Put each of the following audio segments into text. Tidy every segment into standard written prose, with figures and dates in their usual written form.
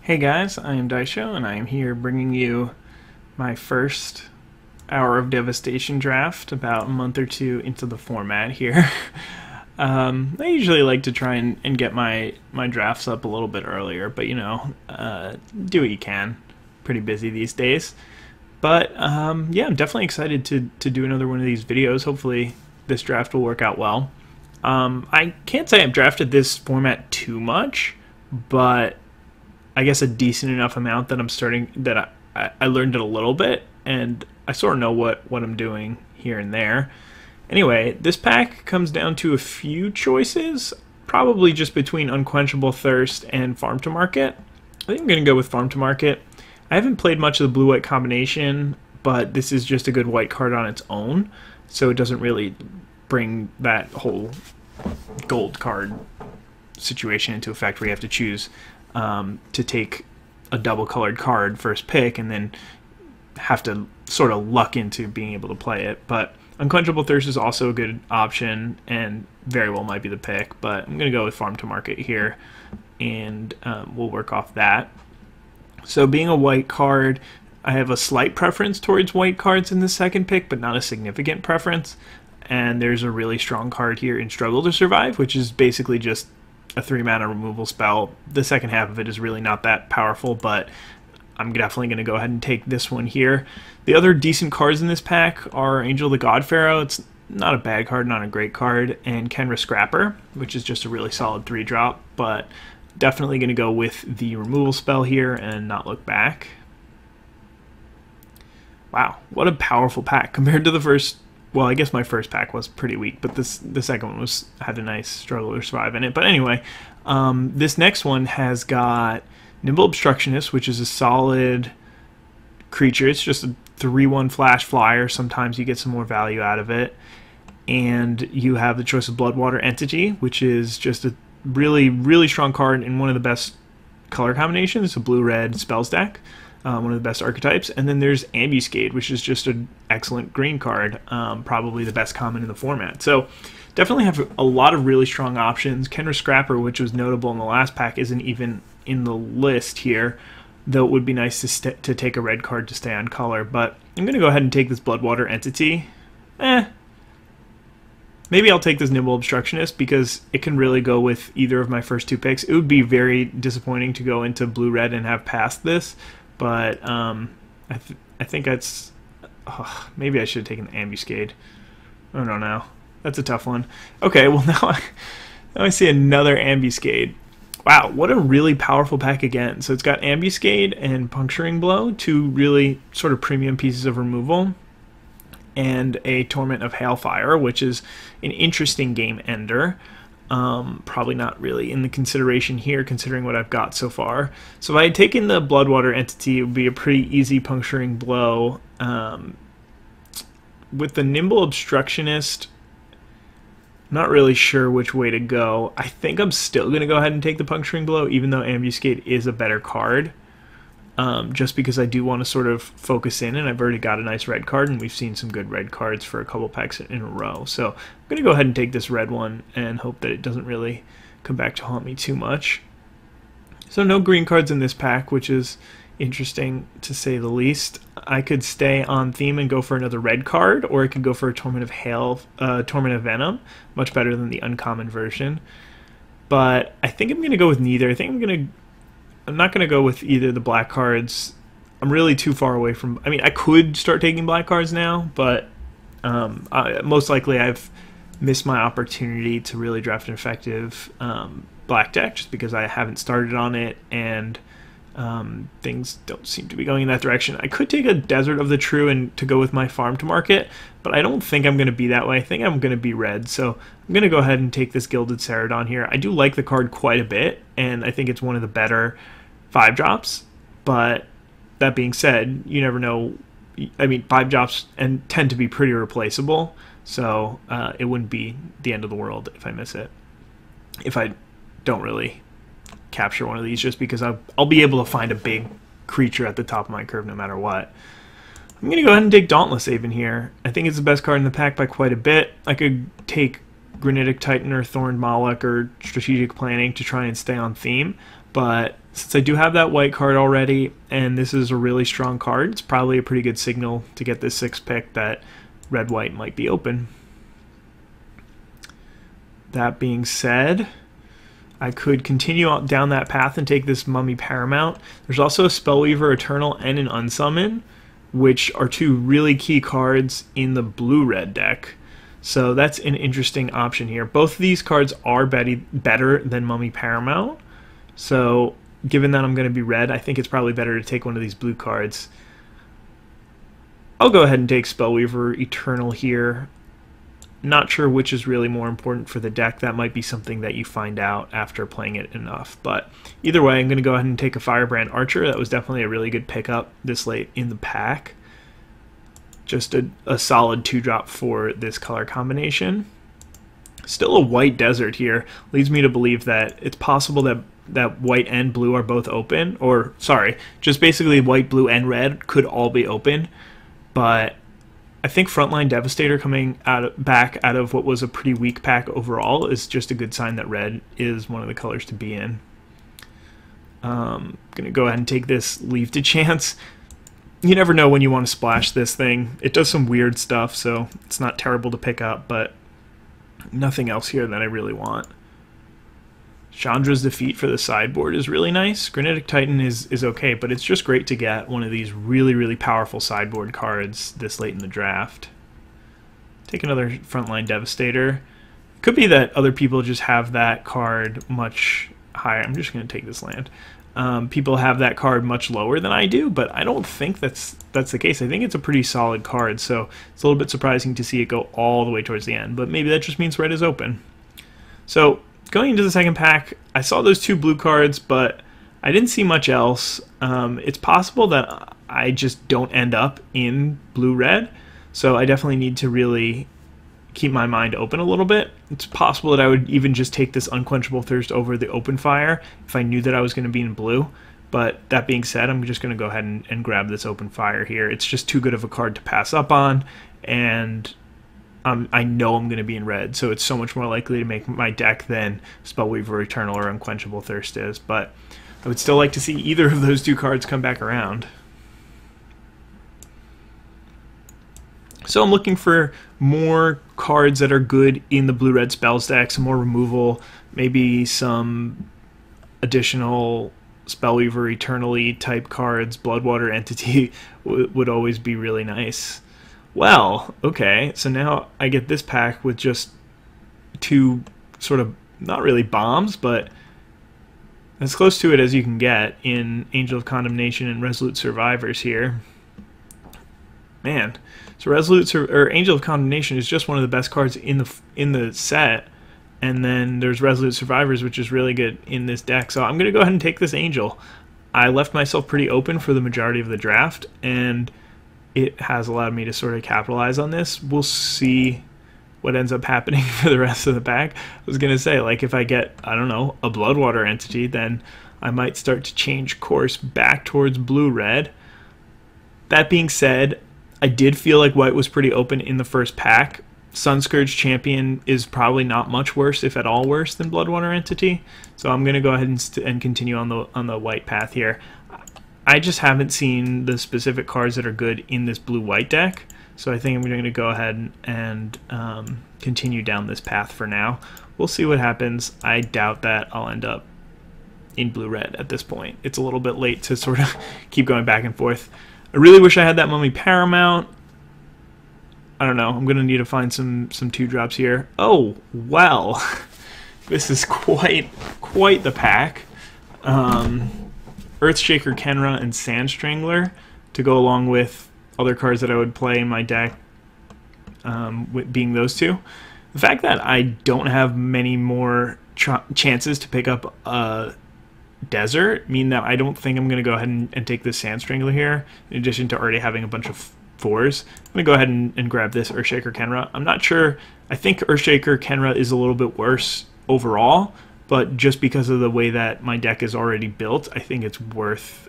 Hey guys, I am Daisho, and I am here bringing you my first hour of Devastation draft about a month or two into the format here. I usually like to try and get my drafts up a little bit earlier, but do what you can. Pretty busy these days. But yeah, I'm definitely excited to do another one of these videos. Hopefully this draft will work out well. I can't say I've drafted this format too much, but I guess a decent enough amount that I learned it a little bit, and I sort of know what I'm doing here and there. Anyway, this pack comes down to a few choices, probably just between Unquenchable Thirst and Farm to Market. I think I'm going to go with Farm to Market. I haven't played much of the blue-white combination, but this is just a good white card on its own, so it doesn't really bring that whole gold card situation into effect where you have to choose to take a double colored card first pick and then have to sort of luck into being able to play it. But Unquenchable Thirst is also a good option and very well might be the pick, but I'm going to go with Farm to Market here, and we'll work off that. So being a white card, I have a slight preference towards white cards in the second pick, but not a significant preference. And there's a really strong card here in Struggle to Survive, which is basically just a 3-mana removal spell. The second half of it is really not that powerful, but I'm definitely going to go ahead and take this one here. The other decent cards in this pack are Angel the God Pharaoh. It's not a bad card, not a great card, and Kenra Scrapper, which is just a really solid 3-drop, but definitely going to go with the removal spell here and not look back. Wow, what a powerful pack compared to the first. Well, I guess my first pack was pretty weak, but the second one had a nice Struggle to Survive in it. But anyway, this next one has got Nimble Obstructionist, which is a solid creature. It's just a 3/1 flash flyer. Sometimes you get some more value out of it. And you have the choice of Bloodwater Entity, which is just a really, really strong card in one of the best color combinations. It's a blue-red spells deck. One of the best archetypes. And then there's Ambuscade, which is just an excellent green card, probably the best common in the format. So definitely have a lot of really strong options. Kenra Scrapper, which was notable in the last pack, isn't even in the list here, though it would be nice to take a red card to stay on color. But I'm going to go ahead and take this Bloodwater Entity. Maybe I'll take this Nimble Obstructionist because it can really go with either of my first two picks. It would be very disappointing to go into blue-red and have passed this. But I think that's... maybe I should have taken the Ambuscade. I don't know. That's a tough one. Okay, well now I see another Ambuscade. Wow, what a really powerful pack again. So it's got Ambuscade and Puncturing Blow, two really sort of premium pieces of removal, and a Torment of Hailfire, which is an interesting game ender. Probably not really in the consideration here considering what I've got so far. So if I had taken the Bloodwater Entity, it would be a pretty easy Puncturing Blow. With the Nimble Obstructionist, not really sure which way to go. I think I'm still going to go ahead and take the Puncturing Blow, even though Ambuscade is a better card. Just because I do want to sort of focus in, and I've already got a nice red card, and we've seen some good red cards for a couple packs in a row. So I'm going to go ahead and take this red one and hope that it doesn't really come back to haunt me too much. So no green cards in this pack, which is interesting to say the least. I could stay on theme and go for another red card, or I could go for a Torment of Venom, much better than the uncommon version. But I think I'm going to go with neither. I'm not going to go with either the black cards. I'm really too far away from... I mean, I could start taking black cards now, but most likely I've missed my opportunity to really draft an effective black deck just because I haven't started on it, and things don't seem to be going in that direction. I could take a Desert of the True and to go with my Farm to Market, but I don't think I'm going to be that way. I think I'm going to be red, so I'm going to go ahead and take this Gilded Celadon here. I do like the card quite a bit, and I think it's one of the better 5-drops, but that being said, you never know. I mean, 5-drops and tend to be pretty replaceable, so it wouldn't be the end of the world if I miss it, if I don't really capture one of these, just because I'll be able to find a big creature at the top of my curve no matter what. I'm going to go ahead and take Dauntless Haven here. I think it's the best card in the pack by quite a bit. I could take Granitic Titan or Thorned Moloch or Strategic Planning to try and stay on theme, but since I do have that white card already, and this is a really strong card, it's probably a pretty good signal to get this 6th pick that red-white might be open. That being said, I could continue down that path and take this Mummy Paramount. There's also a Spellweaver Eternal and an Unsummon, which are 2 really key cards in the blue-red deck. So that's an interesting option here. Both of these cards are better than Mummy Paramount. So given that I'm going to be red, I think it's probably better to take one of these blue cards. I'll go ahead and take Spellweaver Eternal here. Not sure which is really more important for the deck. That might be something that you find out after playing it enough. But either way, I'm going to go ahead and take a Firebrand Archer. That was definitely a really good pickup this late in the pack. Just a solid 2-drop for this color combination. Still a white desert here. Leads me to believe that it's possible that white and blue are both open. Or, sorry, just basically white, blue, and red could all be open. But I think Frontline Devastator coming back out of what was a pretty weak pack overall is just a good sign that red is one of the colors to be in. I'm going to go ahead and take this Leave to Chance. You never know when you want to splash this thing. It does some weird stuff, so it's not terrible to pick up, but nothing else here that I really want. Chandra's Defeat for the sideboard is really nice. Granitic Titan is okay, but it's just great to get one of these really, really powerful sideboard cards this late in the draft. Take another Frontline Devastator. Could be that other people just have that card much higher. I'm just going to take this land. People have that card much lower than I do, but I don't think that's the case. I think it's a pretty solid card, so it's a little bit surprising to see it go all the way towards the end, but maybe that just means red is open. So going into the second pack, I saw those 2 blue cards, but I didn't see much else. It's possible that I just don't end up in blue-red, so I definitely need to really keep my mind open a little bit. It's possible that I would even just take this Unquenchable Thirst over the Open Fire if I knew that I was going to be in blue. But that being said, I'm just going to go ahead and grab this Open Fire here. It's just too good of a card to pass up on, and I know I'm going to be in red, so it's so much more likely to make my deck than Spellweaver Eternal or Unquenchable Thirst is. But I would still like to see either of those 2 cards come back around. So I'm looking for more cards that are good in the blue-red spells deck, some more removal, maybe some additional Spellweaver Eternally type cards. Bloodwater Entity would always be really nice. Well, okay, so now I get this pack with just 2 sort of, not really bombs, but as close to it as you can get in Angel of Condemnation and Resolute Survivors here. Man, so Angel of Condemnation is just one of the best cards in the set, and then there's Resolute Survivors, which is really good in this deck. So I'm going to go ahead and take this Angel. I left myself pretty open for the majority of the draft, and it has allowed me to sort of capitalize on this. We'll see what ends up happening for the rest of the pack. I was going to say, like, if I get, I don't know, a Bloodwater Entity, then I might start to change course back towards blue-red. That being said, I did feel like white was pretty open in the first pack. Sunscourge Champion is probably not much worse, if at all worse, than Bloodwater Entity. So I'm going to go ahead and continue on the white path here. I just haven't seen the specific cards that are good in this blue-white deck, so I think I'm going to go ahead and continue down this path for now. We'll see what happens. I doubt that I'll end up in blue-red at this point. It's a little bit late to sort of keep going back and forth. I really wish I had that Mummy Paramount. I don't know. I'm going to need to find some 2-drops here. Oh, well. This is quite the pack. Earthshaker Kenra and Sand Strangler to go along with other cards that I would play in my deck, being those 2. The fact that I don't have many more chances to pick up a desert mean that I don't think I'm going to go ahead and take this Sand Strangler here, in addition to already having a bunch of 4s. I'm going to go ahead and grab this Earthshaker Kenra. I'm not sure. I think Earthshaker Kenra is a little bit worse overall, but just because of the way that my deck is already built, I think it's worth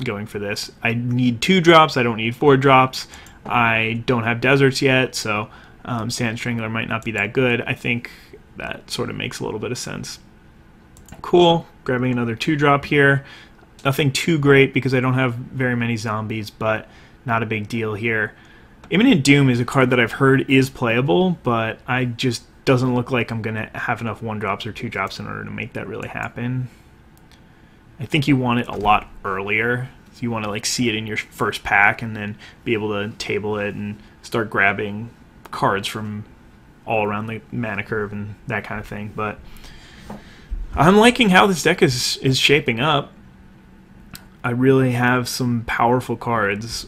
going for this. I need 2 drops. I don't need 4 drops. I don't have deserts yet, so Sand Strangler might not be that good. I think that sort of makes a little bit of sense. cool. Grabbing another 2-drop here. Nothing too great because I don't have very many zombies, but not a big deal here. Imminent Doom is a card that I've heard is playable, but I just doesn't look like I'm going to have enough 1-drops or 2-drops in order to make that really happen. I think you want it a lot earlier. So you want to like see it in your first pack and then be able to table it and start grabbing cards from all around the mana curve and that kind of thing. But I'm liking how this deck is shaping up. I really have some powerful cards.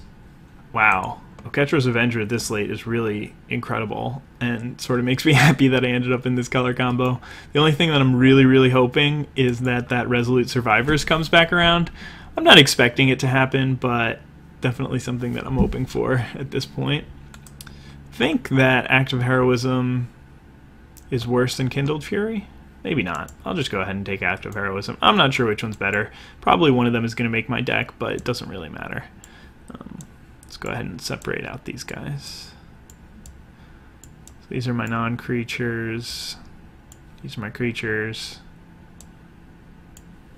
Wow. Oketra's Avenger this late is really incredible and sort of makes me happy that I ended up in this color combo. The only thing that I'm really hoping is that Resolute Survivors comes back around. I'm not expecting it to happen, but definitely something that I'm hoping for at this point. I think that Act of Heroism is worse than Kindled Fury. Maybe not. I'll just go ahead and take Act of Heroism. I'm not sure which one's better. Probably one of them is going to make my deck, but it doesn't really matter. Let's go ahead and separate out these guys. So these are my non-creatures. These are my creatures.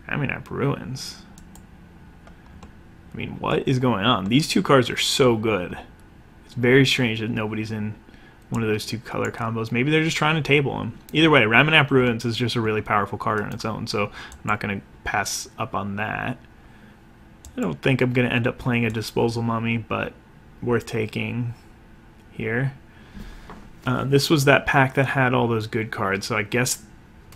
Amenap Ruins. I mean, what is going on? These two cards are so good. It's very strange that nobody's in one of those two color combos. Maybe they're just trying to table them. Either way, Ramanap Ruins is just a really powerful card on its own, so I'm not going to pass up on that. I don't think I'm going to end up playing a Disposal Mummy, but worth taking here. This was that pack that had all those good cards, so I guess...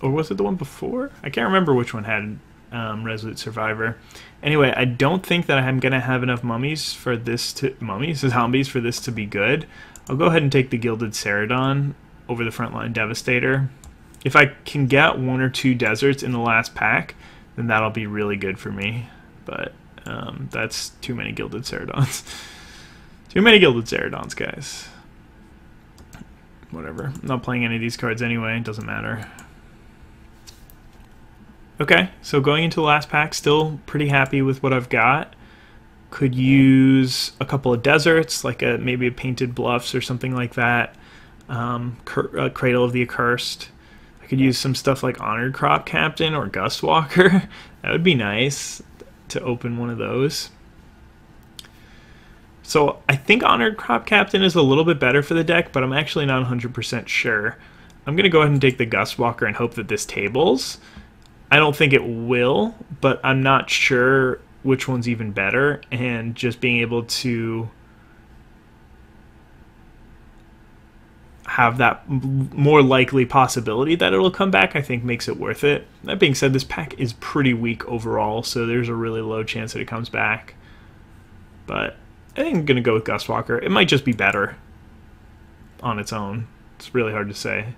Or was it the one before? I can't remember which one had Resolute Survivor. Anyway, I don't think that I'm going to have enough mummies for this to... Zombies for this to be good. I'll go ahead and take the Gilded Ceradon over the Frontline Devastator. If I can get 1 or 2 deserts in the last pack, then that'll be really good for me. But that's too many Gilded Ceradons. Too many Gilded Ceradons, guys. Whatever. I'm not playing any of these cards anyway. It doesn't matter. Okay, so going into the last pack, still pretty happy with what I've got. Could use a couple of deserts, like maybe a Painted Bluffs or something like that. Cradle of the Accursed. I could use some stuff like Honored Crop Captain or Gustwalker. That would be nice to open one of those. So I think Honored Crop Captain is a little bit better for the deck, but I'm actually not 100% sure. I'm going to go ahead and take the Gustwalker and hope that this tables. I don't think it will, but I'm not sure which one's even better, and just being able to have that more likely possibility that it'll come back, I think makes it worth it. That being said, this pack is pretty weak overall, so there's a really low chance that it comes back. But I think I'm going to go with Gustwalker. It might just be better on its own. It's really hard to say.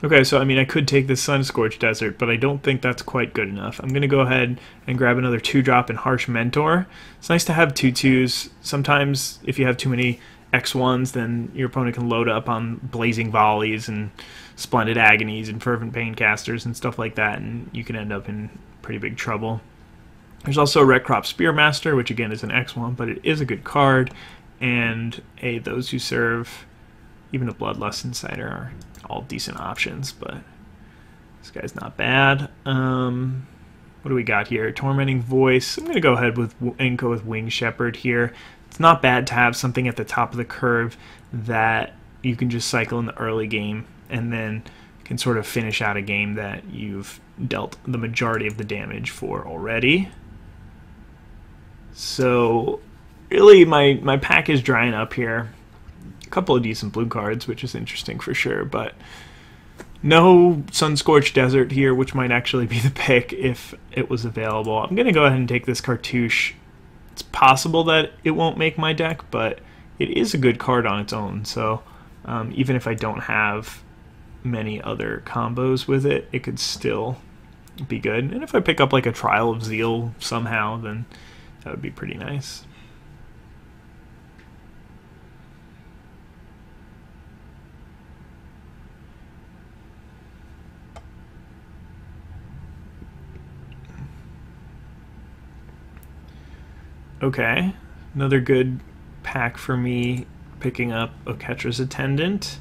Okay, so I mean, I could take this Sunscorched Desert, but I don't think that's quite good enough. I'm going to go ahead and grab another 2-drop in Harsh Mentor. It's nice to have 2/2s. Sometimes, if you have too many X1s, then your opponent can load up on Blazing Volleys and Splendid Agonies and Fervent Paincasters and stuff like that, and you can end up in pretty big trouble. There's also a Red Crop Spearmaster, which again is an X1, but it is a good card, and Those Who Serve, even a Bloodlust Insider are all decent options, but this guy's not bad. What do we got here? Tormenting Voice. I'm going to go ahead and go with Wing Shepherd here. It's not bad to have something at the top of the curve that you can just cycle in the early game and then can sort of finish out a game that you've dealt the majority of the damage for already. So really my pack is drying up here. A couple of decent blue cards, which is interesting for sure, but no Sunscorched Desert here, which might actually be the pick if it was available. I'm going to go ahead and take this Cartouche. It's possible that it won't make my deck, but it is a good card on its own, so even if I don't have many other combos with it, it could still be good. And if I pick up like a Trial of Zeal somehow, then that would be pretty nice. Okay, another good pack for me, picking up Oketra's Attendant.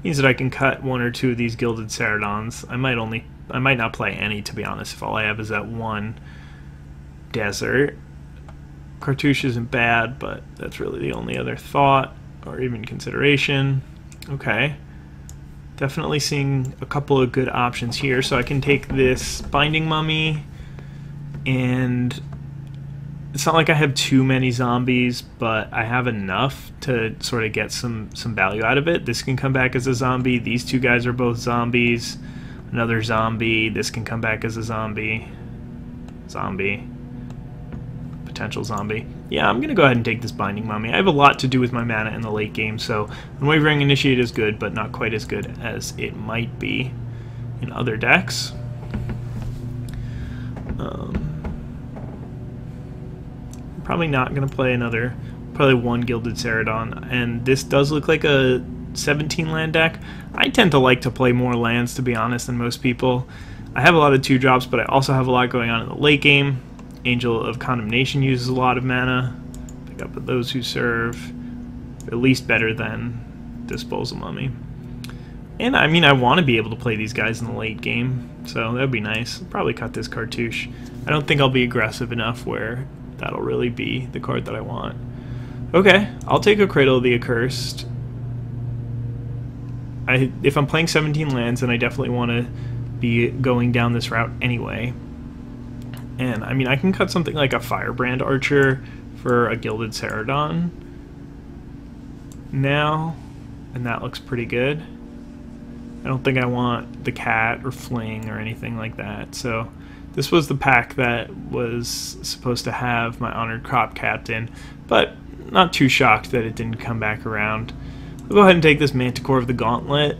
Means that I can cut one or two of these Gilded Ceradons. I might not play any, to be honest, if all I have is that one desert. Cartouche isn't bad, but that's really the only other thought or even consideration. Okay. Definitely seeing a couple of good options here. So I can take this Binding Mummy, and it's not like I have too many zombies, but I have enough to sort of get some value out of it. This can come back as a zombie. These two guys are both zombies. Another zombie. This can come back as a zombie. Zombie. Potential zombie. Yeah, I'm going to go ahead and take this Binding Mummy. I have a lot to do with my mana in the late game, so Unwavering Initiate is good, but not quite as good as it might be in other decks. Probably not going to play probably one Gilded Ceradon, and this does look like a 17 land deck. I tend to like to play more lands, to be honest, than most people. I have a lot of 2-drops, but I also have a lot going on in the late game. Angel of Condemnation uses a lot of mana. Pick up Those Who Serve, at least better than Disposal Mummy. And I mean, I want to be able to play these guys in the late game, so that'd be nice. Probably cut this Cartouche. I don't think I'll be aggressive enough where that'll really be the card that I want. Okay, I'll take a Cradle of the Accursed. If I'm playing 17 lands, then I definitely want to be going down this route anyway. And I mean, I can cut something like a Firebrand Archer for a Gilded Ceradon now, and that looks pretty good. I don't think I want the Cat or Fling or anything like that. So this was the pack that was supposed to have my Honored Crop Captain, but not too shocked that it didn't come back around. I'll go ahead and take this Manticore of the Gauntlet.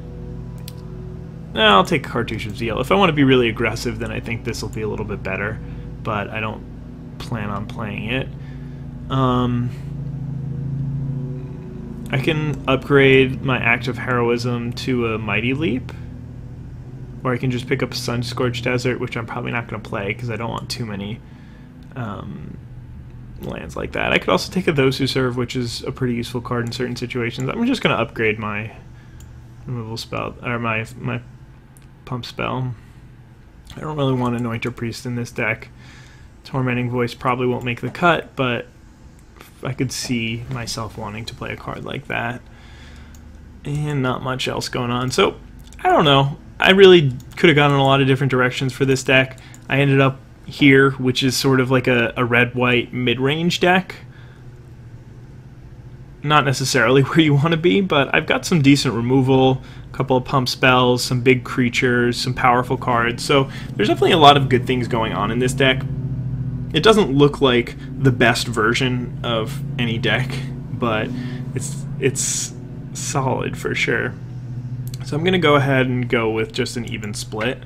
I'll take Cartouche of Zeal. If I want to be really aggressive, then I think this will be a little bit better, but I don't plan on playing it. I can upgrade my Act of Heroism to a Mighty Leap, or I can just pick up Sun-Scorched Desert, which I'm probably not going to play because I don't want too many lands like that. I could also take a Those Who Serve, which is a pretty useful card in certain situations. I'm just going to upgrade my removal spell, or my pump spell. I don't really want Anointer Priest in this deck. Tormenting Voice probably won't make the cut, but I could see myself wanting to play a card like that. And not much else going on. So, I don't know. I really could have gone in a lot of different directions for this deck. I ended up here, which is sort of like a red-white mid-range deck. Not necessarily where you want to be, but I've got some decent removal, a couple of pump spells, some big creatures, some powerful cards. So there's definitely a lot of good things going on in this deck. It doesn't look like the best version of any deck, but it's solid for sure. So I'm going to go ahead and go with just an even split.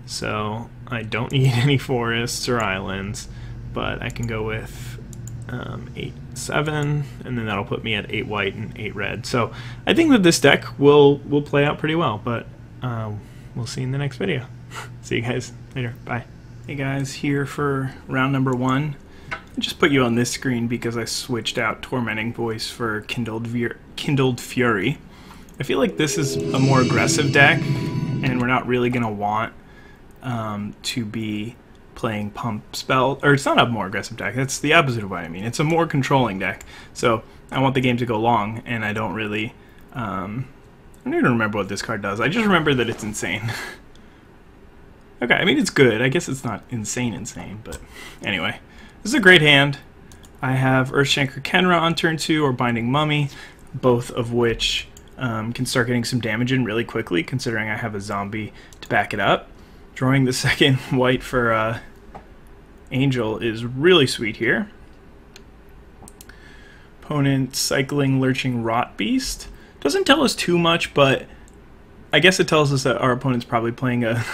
So I don't need any forests or islands, but I can go with 8-7, and then that'll put me at 8 white and 8 red. So I think that this deck will play out pretty well, but we'll see in the next video. See you guys later. Bye. Hey guys, here for round number 1. I just put you on this screen because I switched out Tormenting Voice for Kindled Fury. I feel like this is a more aggressive deck, and we're not really going to want to be playing pump spell, or it's not a more aggressive deck, that's the opposite of what I mean. It's a more controlling deck, so I want the game to go long, and I don't really, I don't even remember what this card does. I just remember that it's insane. Okay, I mean, it's good. I guess it's not insane, but anyway. This is a great hand. I have Earthshaker Kenra on turn 2 or Binding Mummy, both of which can start getting some damage in really quickly, considering I have a zombie to back it up. Drawing the second white for Angel is really sweet here. Opponent cycling Lurching Rot Beast. Doesn't tell us too much, but I guess it tells us that our opponent's probably playing a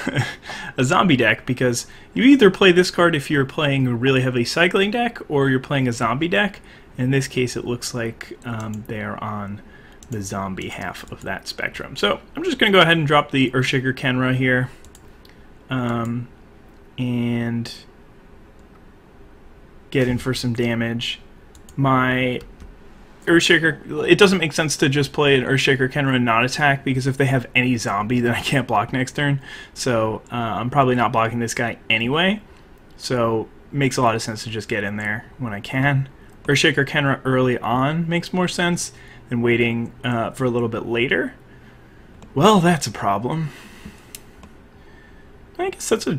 zombie deck, because you either play this card if you're playing a really heavily cycling deck, or you're playing a zombie deck. In this case, it looks like they're on the zombie half of that spectrum. So I'm just going to go ahead and drop the Earthshaker Kenra here, and get in for some damage. My Earthshaker, it doesn't make sense to just play an Earthshaker Kenra and not attack, because if they have any zombie, then I can't block next turn. So I'm probably not blocking this guy anyway. So it makes a lot of sense to just get in there when I can. Earthshaker Kenra early on makes more sense than waiting for a little bit later. Well, that's a problem. I guess that's a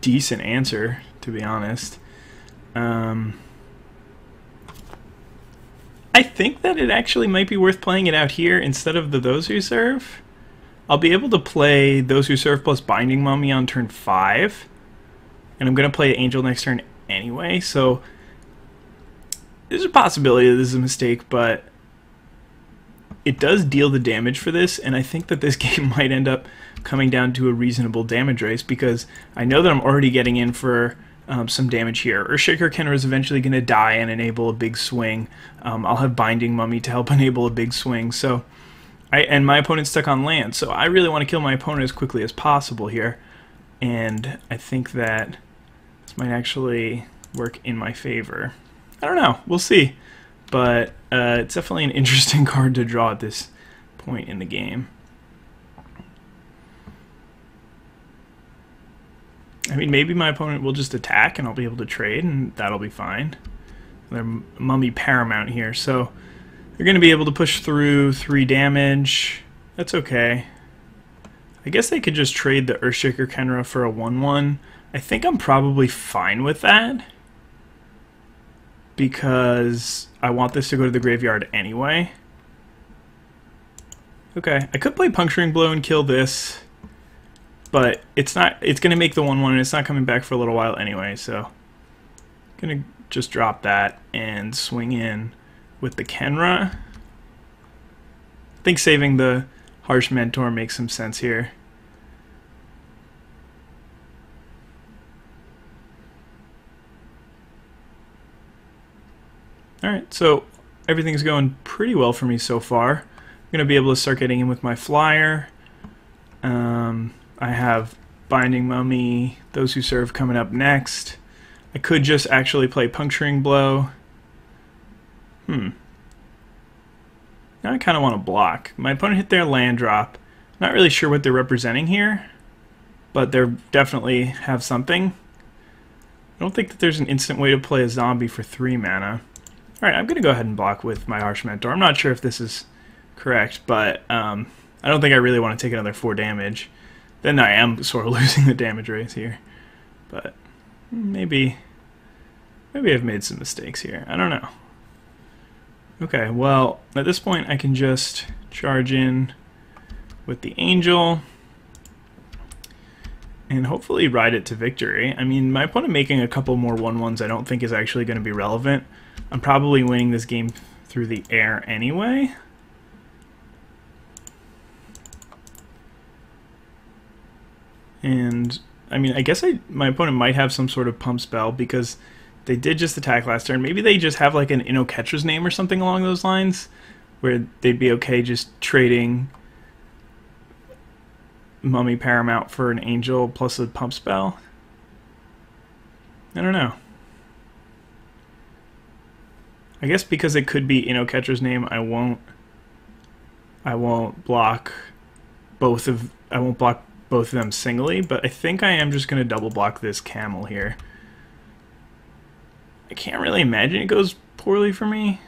decent answer, to be honest. I think that it actually might be worth playing it out here instead of the Those Who Serve. I'll be able to play Those Who Serve plus Binding Mummy on turn 5. And I'm going to play Angel next turn anyway, so there's a possibility that this is a mistake, but it does deal the damage for this, and I think that this game might end up coming down to a reasonable damage race, because I know that I'm already getting in for some damage here. Earthshaker Kenra is eventually going to die and enable a big swing. I'll have Binding Mummy to help enable a big swing. So, and my opponent's stuck on land, so I really want to kill my opponent as quickly as possible here. And I think that this might actually work in my favor. I don't know. We'll see. But it's definitely an interesting card to draw at this point in the game. I mean, maybe my opponent will just attack and I'll be able to trade, and that'll be fine. They're Mummy Paramount here, so they're going to be able to push through 3 damage. That's okay. I guess they could just trade the Earthshaker Kenra for a 1/1. I think I'm probably fine with that, because I want this to go to the graveyard anyway. Okay, I could play Puncturing Blow and kill this, but it's not. It's going to make the 1/1, and it's not coming back for a little while anyway, so I'm going to just drop that and swing in with the Kenra. I think saving the Harsh Mentor makes some sense here. Alright, so everything's going pretty well for me so far. I'm going to be able to start getting in with my flyer. I have Binding Mummy, Those Who Serve coming up next. I could just actually play Puncturing Blow. Now I kind of want to block. My opponent hit their land drop. Not really sure what they're representing here, but they definitely have something. I don't think that there's an instant way to play a zombie for 3 mana. Alright, I'm going to go ahead and block with my Harsh Mentor. I'm not sure if this is correct, but I don't think I really want to take another 4 damage. Then I am sort of losing the damage race here. But maybe I've made some mistakes here. I don't know. Okay, well, at this point I can just charge in with the Angel and hopefully ride it to victory. I mean, my opponent making a couple more 1/1s I don't think is actually going to be relevant. I'm probably winning this game through the air anyway. And, I mean, I guess my opponent might have some sort of pump spell, because they did just attack last turn. Maybe they just have like an Inno-Catcher's Name or something along those lines, where they'd be okay just trading Mummy Paramount for an Angel plus a pump spell. I don't know. I guess because it could be Inno-Catcher's Name, I won't block both of them singly, but I think I am just going to double block this Camel here. I can't really imagine it goes poorly for me.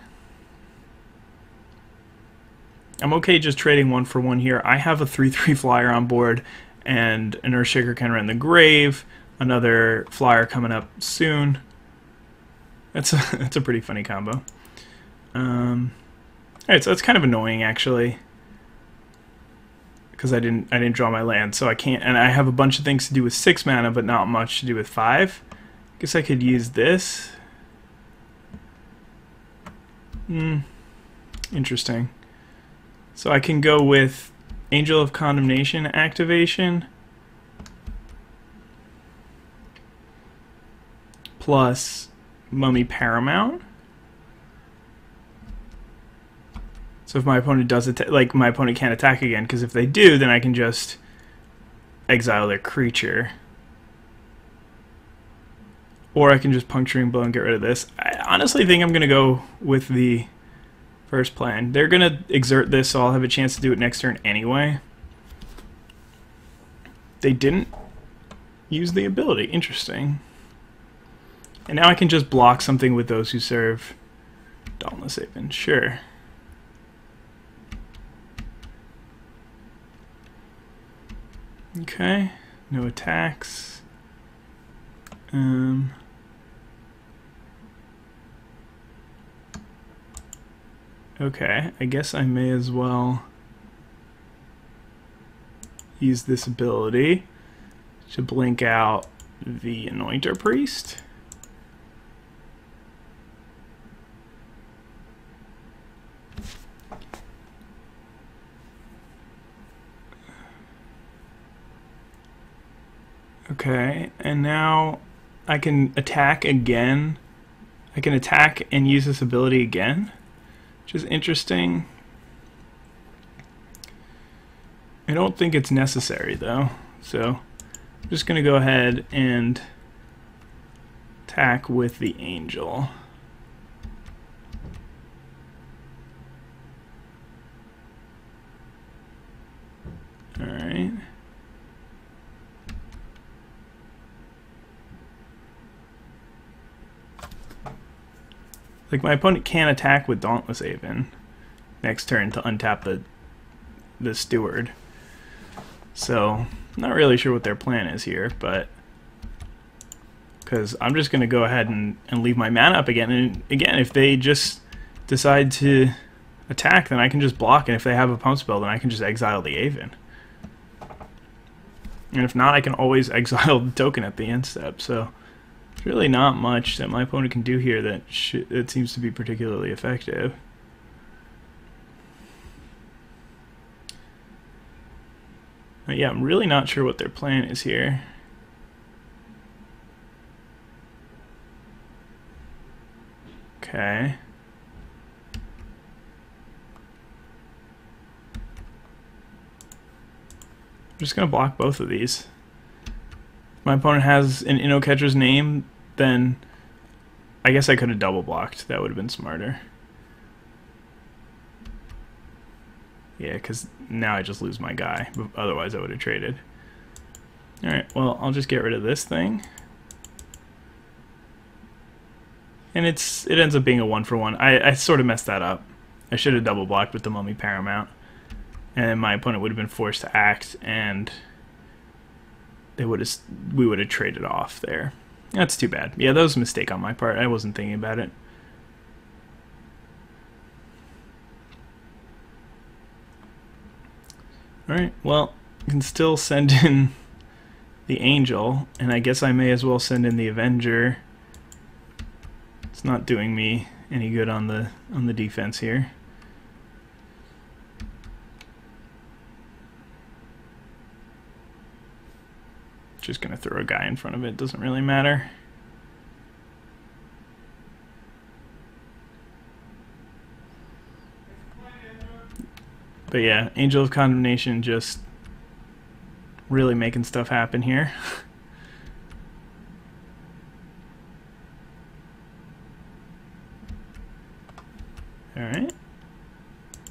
I'm okay just trading 1 for 1 here. I have a 3/3 flyer on board and an Earthshaker Kenra in the grave, another flyer coming up soon. That's a pretty funny combo. Alright, so that's kind of annoying actually, because I didn't draw my land, so I can't, and I have a bunch of things to do with 6 mana, but not much to do with 5. Guess I could use this. Interesting. So I can go with Angel of Condemnation activation plus Mummy Paramount. So if my opponent does like my opponent can't attack again, because if they do, then I can just exile their creature. Or I can just Puncturing Blow and get rid of this. I honestly think I'm going to go with the First plan. They're going to exert this, so I'll have a chance to do it next turn anyway. They didn't use the ability. Interesting. And now I can just block something with those who serve Dauntless Haven. Sure. Okay. No attacks. Okay, I guess I may as well use this ability to blink out the Anointer Priest. Okay, and now I can attack again. I can attack and use this ability again, which is interesting. I don't think it's necessary though, so I'm just going to go ahead and attack with the Angel. Alright. Like, my opponent can attack with Dauntless Haven next turn to untap the Steward. So, I'm not really sure what their plan is here, but because I'm just going to go ahead and leave my mana up again. And again, if they just decide to attack, then I can just block, and if they have a pump spell, then I can just exile the Haven. And if not, I can always exile the token at the end step. So there's really not much that my opponent can do here that seems to be particularly effective. But yeah, I'm really not sure what their plan is here. Okay. I'm just going to block both of these. If my opponent has an Inno Catcher's name, then I guess I could have double blocked. That would have been smarter. Yeah, because now I just lose my guy. Otherwise, I would have traded. Alright, well, I'll just get rid of this thing. And it ends up being a 1-for-1. I sort of messed that up. I should have double blocked with the Mummy Paramount. And my opponent would have been forced to act, and we would have traded off there. That's too bad. Yeah, that was a mistake on my part. I wasn't thinking about it. Alright, well, I can still send in the Angel, and I guess I may as well send in the Avenger. It's not doing me any good on the defense here. Just gonna throw a guy in front of it, doesn't really matter. But yeah, Angel of Condemnation just really making stuff happen here. Alright.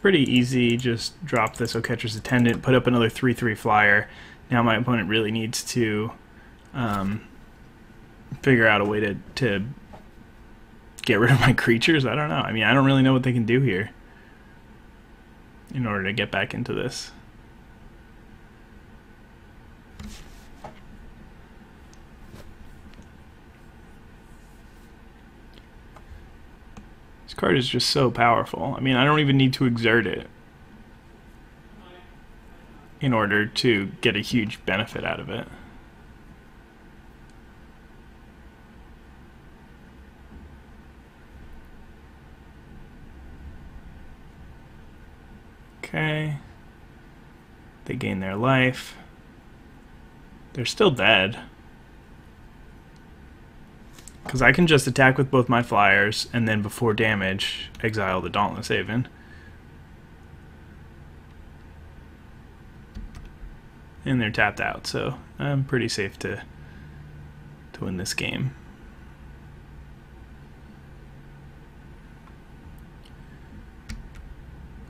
Pretty easy, just drop this Catcher's Attendant, put up another 3/3 flyer. Now my opponent really needs to figure out a way to get rid of my creatures. I don't know. I mean, I don't really know what they can do here in order to get back into this. This card is just so powerful. I mean, I don't even need to exert it in order to get a huge benefit out of it. Okay. They gain their life. They're still dead. Because I can just attack with both my flyers, and then before damage, exile the Dauntless Haven. And they're tapped out, so I'm pretty safe to win this game.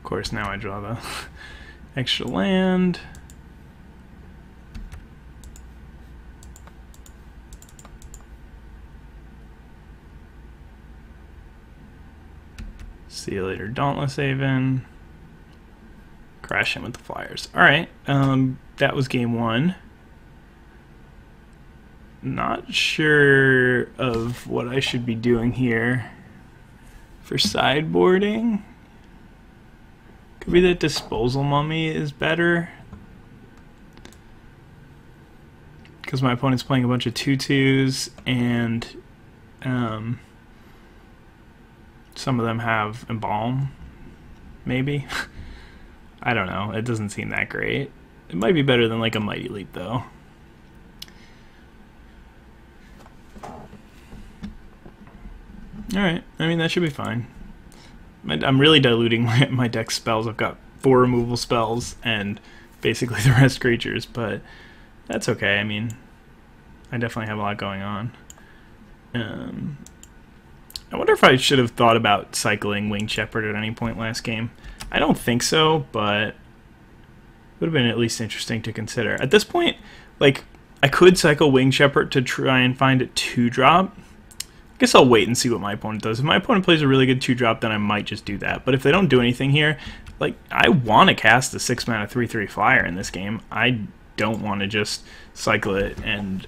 course, now I draw the extra land. See you later, Dauntless Haven. Crash in with the Flyers. Alright, that was game one. Not sure of what I should be doing here for sideboarding. Could be that Disposal Mummy is better, because my opponent's playing a bunch of 2/2s, and some of them have Embalm, maybe. I don't know, it doesn't seem that great. It might be better than like a Mighty Leap though. Alright, I mean that should be fine. I'm really diluting my deck spells. I've got 4 removal spells and basically the rest creatures, but that's okay. I mean, I definitely have a lot going on. I wonder if I should have thought about cycling Winged Shepherd at any point last game. I don't think so, but it would have been at least interesting to consider. At this point, like, I could cycle Winged Shepherd to try and find a 2-drop. I guess I'll wait and see what my opponent does. If my opponent plays a really good 2-drop, then I might just do that. But if they don't do anything here, like, I want to cast the 6-mana 3/3 flyer in this game. I don't want to just cycle it and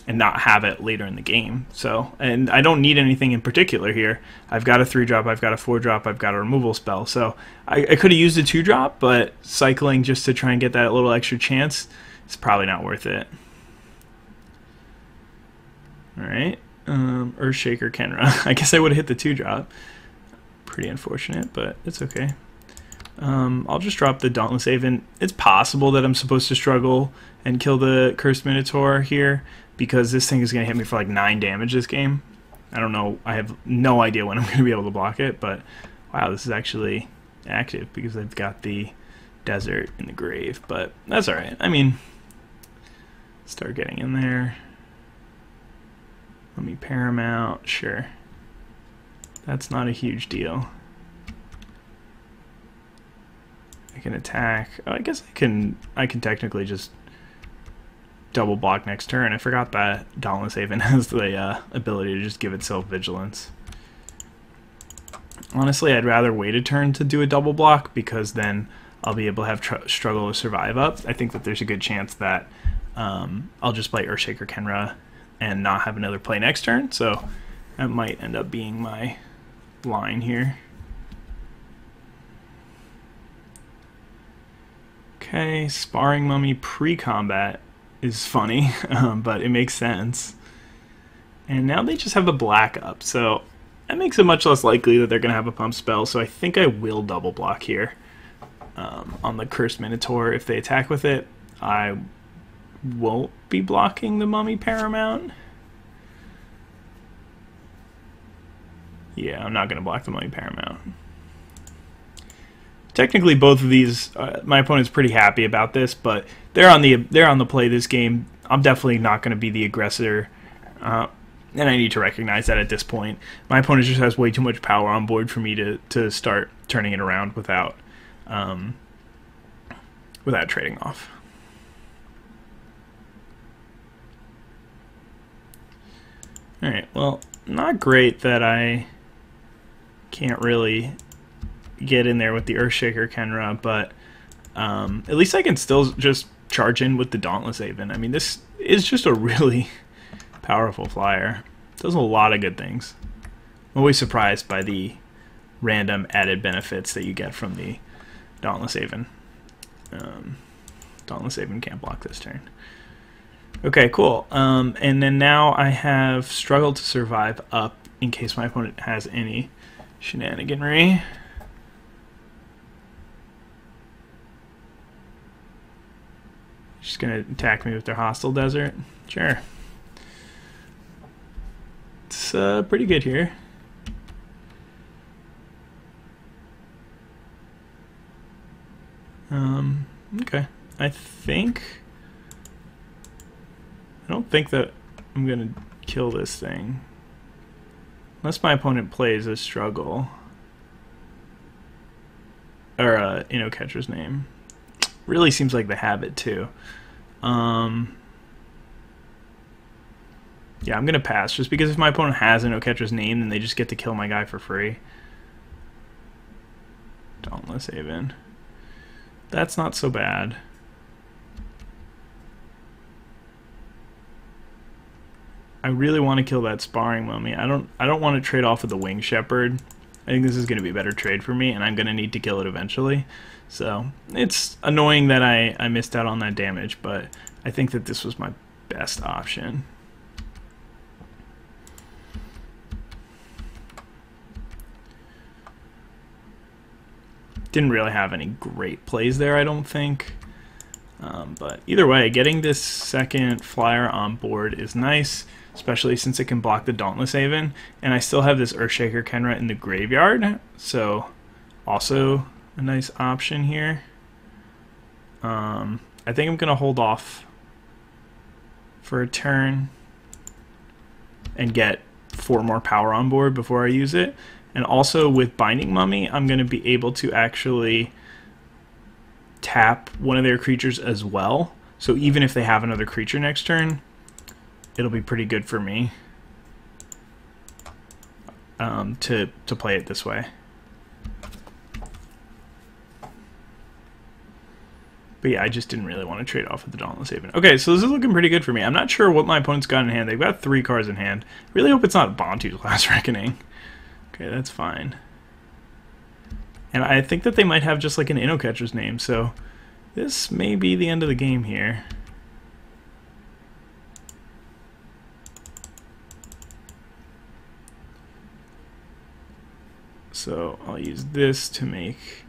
not have it later in the game. So, and I don't need anything in particular here. I've got a 3-drop, I've got a 4-drop, I've got a removal spell. So I could have used a 2-drop, but cycling just to try and get that little extra chance is probably not worth it. Alright. Earthshaker Kenra. I guess I would have hit the 2-drop. Pretty unfortunate, but it's okay. I'll just drop the Dauntless Haven. It's possible that I'm supposed to struggle and kill the Cursed Minotaur here, because this thing is going to hit me for like 9 damage this game. I don't know. I have no idea when I'm going to be able to block it, but wow, this is actually active because I've got the desert in the grave, but that's alright. I mean, start getting in there. Let me Paramount, sure. That's not a huge deal. I can attack. Oh, I guess I can technically just double block next turn. I forgot that Dauntless Haven has the ability to just give itself vigilance. Honestly, I'd rather wait a turn to do a double block, because then I'll be able to have struggle to survive up. I think that there's a good chance that I'll just play Earthshaker Kenra and not have another play next turn, so that might end up being my line here. Okay, Sparring Mummy pre-combat is funny, but it makes sense. And now they just have a black up, so that makes it much less likely that they're going to have a pump spell, so I think I will double block here on the Cursed Minotaur. If they attack with it, I won't be blocking the Mummy Paramount. Yeah, I'm not going to block the Mummy Paramount. Technically, both of these, my opponent's pretty happy about this, but they're on the play this game. I'm definitely not going to be the aggressor, and I need to recognize that at this point. My opponent just has way too much power on board for me to start turning it around without trading off. Alright, well, not great that I can't really get in there with the Earthshaker Kenra, but at least I can still just charge in with the Dauntless Haven. I mean, this is just a really powerful flyer. It does a lot of good things. I'm always surprised by the random added benefits that you get from the Dauntless Haven. Dauntless Haven can't block this turn. Okay, cool. And then now I have Struggle to Survive up in case my opponent has any shenaniganry. Just gonna attack me with their Hostile Desert. Sure. It's pretty good here. Okay. I don't think that I'm gonna kill this thing. Unless my opponent plays a Struggle. or catcher's name. Really seems like they have it too. Yeah, I'm gonna pass just because if my opponent has an catcher's name, then they just get to kill my guy for free. Dauntless Haven. That's not so bad. I really want to kill that Sparring Mummy. I don't want to trade off with the Winged Shepherd. I think this is going to be a better trade for me, and I'm going to need to kill it eventually. So it's annoying that I missed out on that damage, but I think that this was my best option. Didn't really have any great plays there, I don't think. But either way, getting this second flyer on board is nice, especially since it can block the Dauntless Haven. And I still have this Earthshaker Kenra in the graveyard, so also a nice option here. I think I'm going to hold off for a turn and get 4 more power on board before I use it. And also with Binding Mummy, I'm going to be able to actually tap one of their creatures as well. So even if they have another creature next turn, it'll be pretty good for me to play it this way. But yeah, I just didn't really want to trade off with the Dauntless Haven. Okay, so this is looking pretty good for me. I'm not sure what my opponent's got in hand. They've got 3 cards in hand. Really hope it's not Bantu's Last Reckoning. Okay, that's fine. And I think that they might have just like an Innocatcher's name, so this may be the end of the game here. So I'll use this to make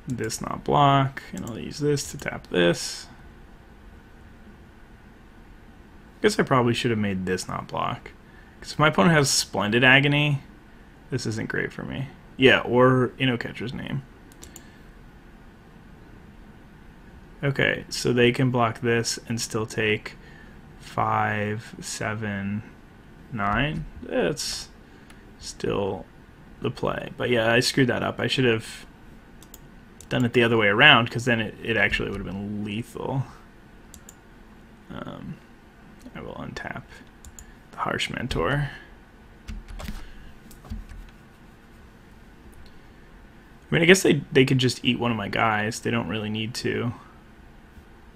this not block, and I'll use this to tap this. I guess I probably should have made this not block. Because if my opponent has Splendid Agony, this isn't great for me. Yeah, or Innocatcher's name. Okay, so they can block this and still take 5, 7, 9. That's still the play. But yeah, I screwed that up. I should have done it the other way around, because then it actually would have been lethal. I will untap the Harsh Mentor. I mean, I guess they could just eat one of my guys. They don't really need to.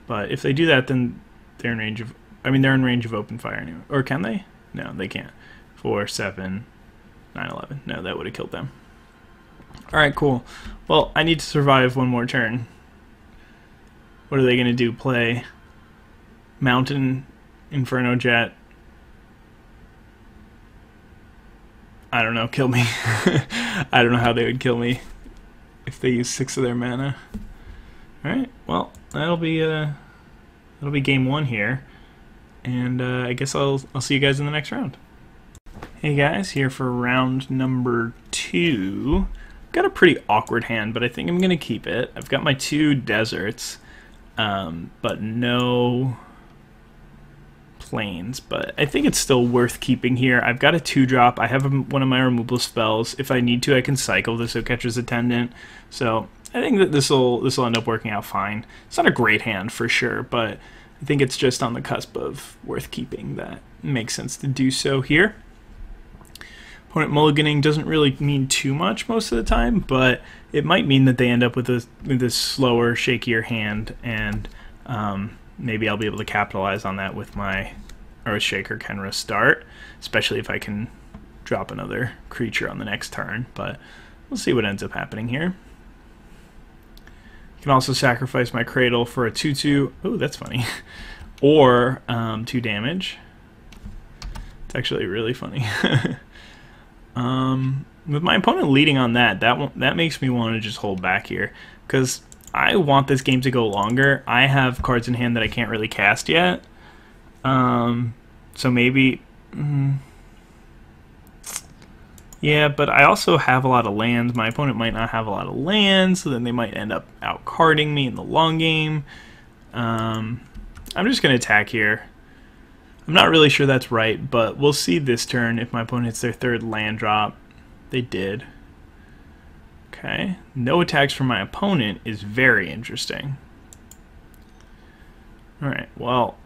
But if they do that, then they're in range of... I mean, they're in range of open fire anyway. Or can they? No, they can't. 4, 7, 9, 11. No, that would have killed them. Alright, cool. Well, I need to survive one more turn. What are they going to do? Play Mountain Inferno Jet? I don't know, kill me. I don't know how they would kill me if they use 6 of their mana. Alright, well, that'll be game 1 here. And I guess I'll see you guys in the next round. Hey guys, here for round number 2. Got a pretty awkward hand, but I think I'm going to keep it. I've got my 2 deserts, but no plains. But I think it's still worth keeping here. I've got a 2-drop. I have one of my removal spells. If I need to, I can cycle the Soulcatcher's Attendant. So I think that this will end up working out fine. It's not a great hand for sure, but I think it's just on the cusp of worth keeping. That makes sense to do so here. Opponent mulliganing doesn't really mean too much most of the time, but it might mean that they end up with this slower, shakier hand, and maybe I'll be able to capitalize on that with my Earthshaker Kenra start, especially if I can drop another creature on the next turn, but we'll see what ends up happening here. I can also sacrifice my Cradle for a 2/2. Oh, that's funny. Or 2 damage. It's actually really funny. With my opponent leading on that makes me want to just hold back here, because I want this game to go longer. I have cards in hand that I can't really cast yet. So maybe... yeah, but I also have a lot of lands. My opponent might not have a lot of lands, so then they might end up out-carding me in the long game. I'm just going to attack here. I'm not really sure that's right, but we'll see this turn if my opponent hits their 3rd land drop. They did. Okay, no attacks from my opponent is very interesting. Alright, well,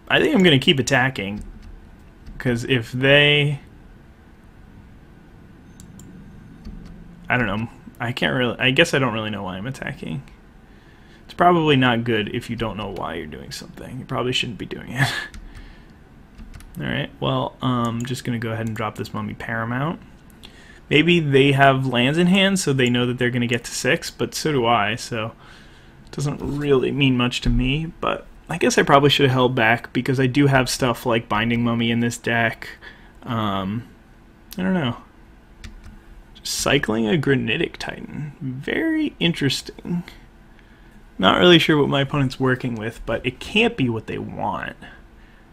I think I'm going to keep attacking, because if they... I don't know, I guess I don't really know why I'm attacking. It's probably not good if you don't know why you're doing something. You probably shouldn't be doing it. Alright, well, I'm just going to go ahead and drop this Mummy Paramount. Maybe they have lands in hand, so they know that they're going to get to 6, but so do I, so it doesn't really mean much to me. But I guess I probably should have held back, because I do have stuff like Binding Mummy in this deck. I don't know. Just cycling a Granitic Titan. Very interesting. Not really sure what my opponent's working with, but it can't be what they want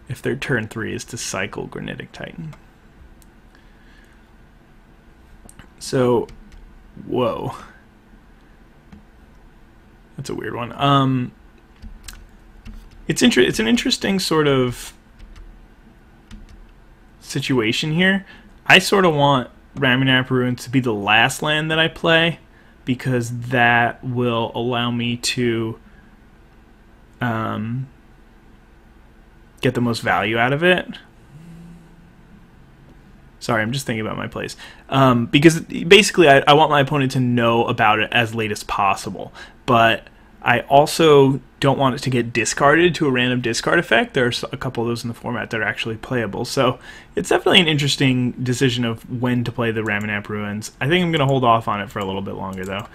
if their turn 3 is to cycle Granitic Titan. So, whoa. That's a weird one. It's an interesting sort of situation here. I sort of want Ramunap Ruins to be the last land that I play, because that will allow me to get the most value out of it. Sorry, I'm just thinking about my plays. Because basically I want my opponent to know about it as late as possible, but I also don't want it to get discarded to a random discard effect. There's a couple of those in the format that are actually playable, so it's definitely an interesting decision of when to play the Ramunap Ruins. I think I'm going to hold off on it for a little bit longer, though.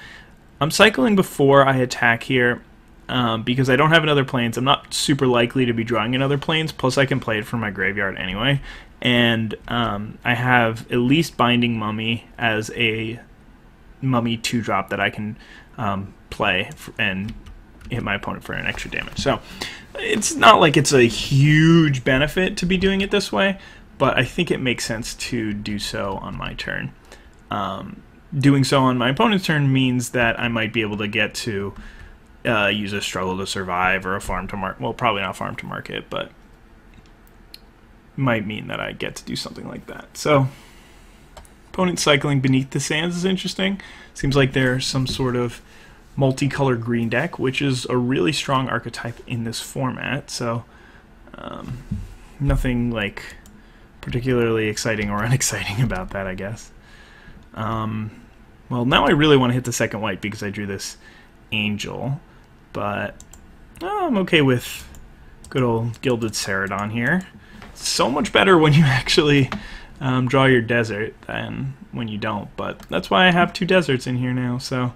I'm cycling before I attack here, because I don't have another planes. I'm not super likely to be drawing another planes, plus I can play it from my graveyard anyway. And I have at least Binding Mummy as a Mummy 2-drop that I can play and hit my opponent for an extra damage. So it's not like it's a huge benefit to be doing it this way, but I think it makes sense to do so on my turn. Doing so on my opponent's turn means that I might be able to get to use a Struggle to Survive or a Farm to Market. Well, probably not Farm to Market, but might mean that I get to do something like that. So opponent cycling Beneath the Sands is interesting. Seems like there's some sort of multicolored green deck, which is a really strong archetype in this format. So nothing like particularly exciting or unexciting about that, I guess. Well, now I really want to hit the second white because I drew this Angel, but I'm okay with good old Gilded Celadon here. So much better when you actually draw your desert than when you don't, but that's why I have 2 deserts in here now. So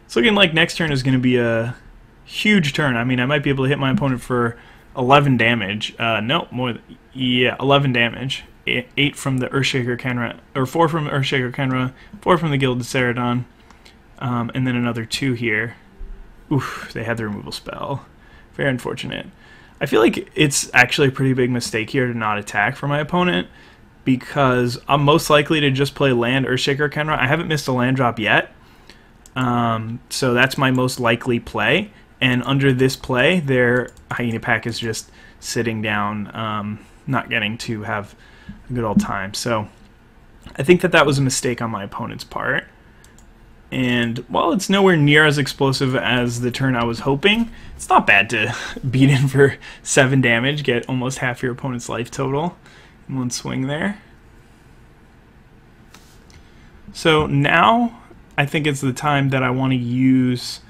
it's looking like next turn is going to be a huge turn. I mean, I might be able to hit my opponent for 11 damage. No, more than, yeah, 11 damage. 8 from the Earthshaker Kenra, or 4 from Earthshaker Kenra, 4 from the Gilded Celadon, and then another 2 here. Oof, they had the removal spell. Very unfortunate. I feel like it's actually a pretty big mistake here to not attack for my opponent, because I'm most likely to just play land Earthshaker Kenra. I haven't missed a land drop yet, so that's my most likely play. And under this play, their Hyena Pack is just sitting down, not getting to have a good old time. So I think that that was a mistake on my opponent's part. And while it's nowhere near as explosive as the turn I was hoping, it's not bad to beat in for 7 damage, get almost half your opponent's life total in one swing there. So now I think it's the time that I want to use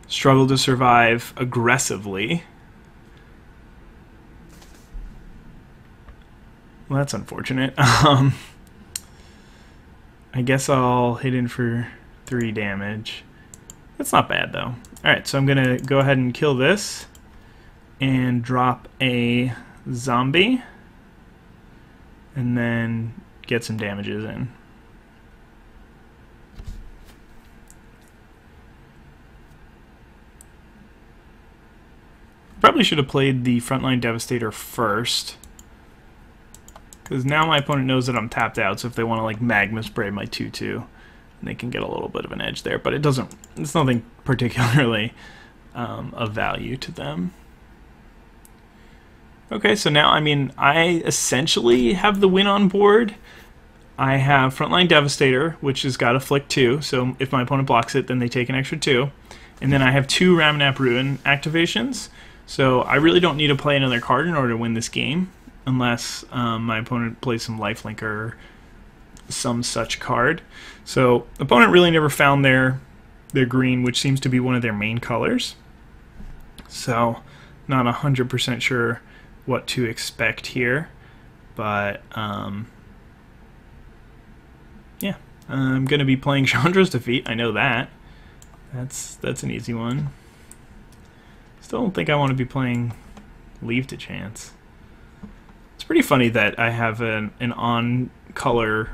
Struggle to Survive aggressively. Well, that's unfortunate. I guess I'll hit in for 3 damage. That's not bad, though. Alright, so I'm going to go ahead and kill this and drop a zombie and then get some damages in. Probably should have played the Frontline Devastator first, because now my opponent knows that I'm tapped out, so if they want to like Magma Spray my 2/2, they can get a little bit of an edge there, but it's nothing particularly of value to them. Okay, so now, I mean, I essentially have the win on board. I have Frontline Devastator, which has got a flick 2, so if my opponent blocks it, then they take an extra 2. And then I have 2 Ramunap Ruin activations, so I really don't need to play another card in order to win this game, unless my opponent plays some Lifelink or some such card. So opponent really never found their green, which seems to be one of their main colors. So not 100% sure what to expect here, but yeah, I'm going to be playing Chandra's Defeat. I know that. That's an easy one. Still don't think I want to be playing Leave to Chance. It's pretty funny that I have an on-color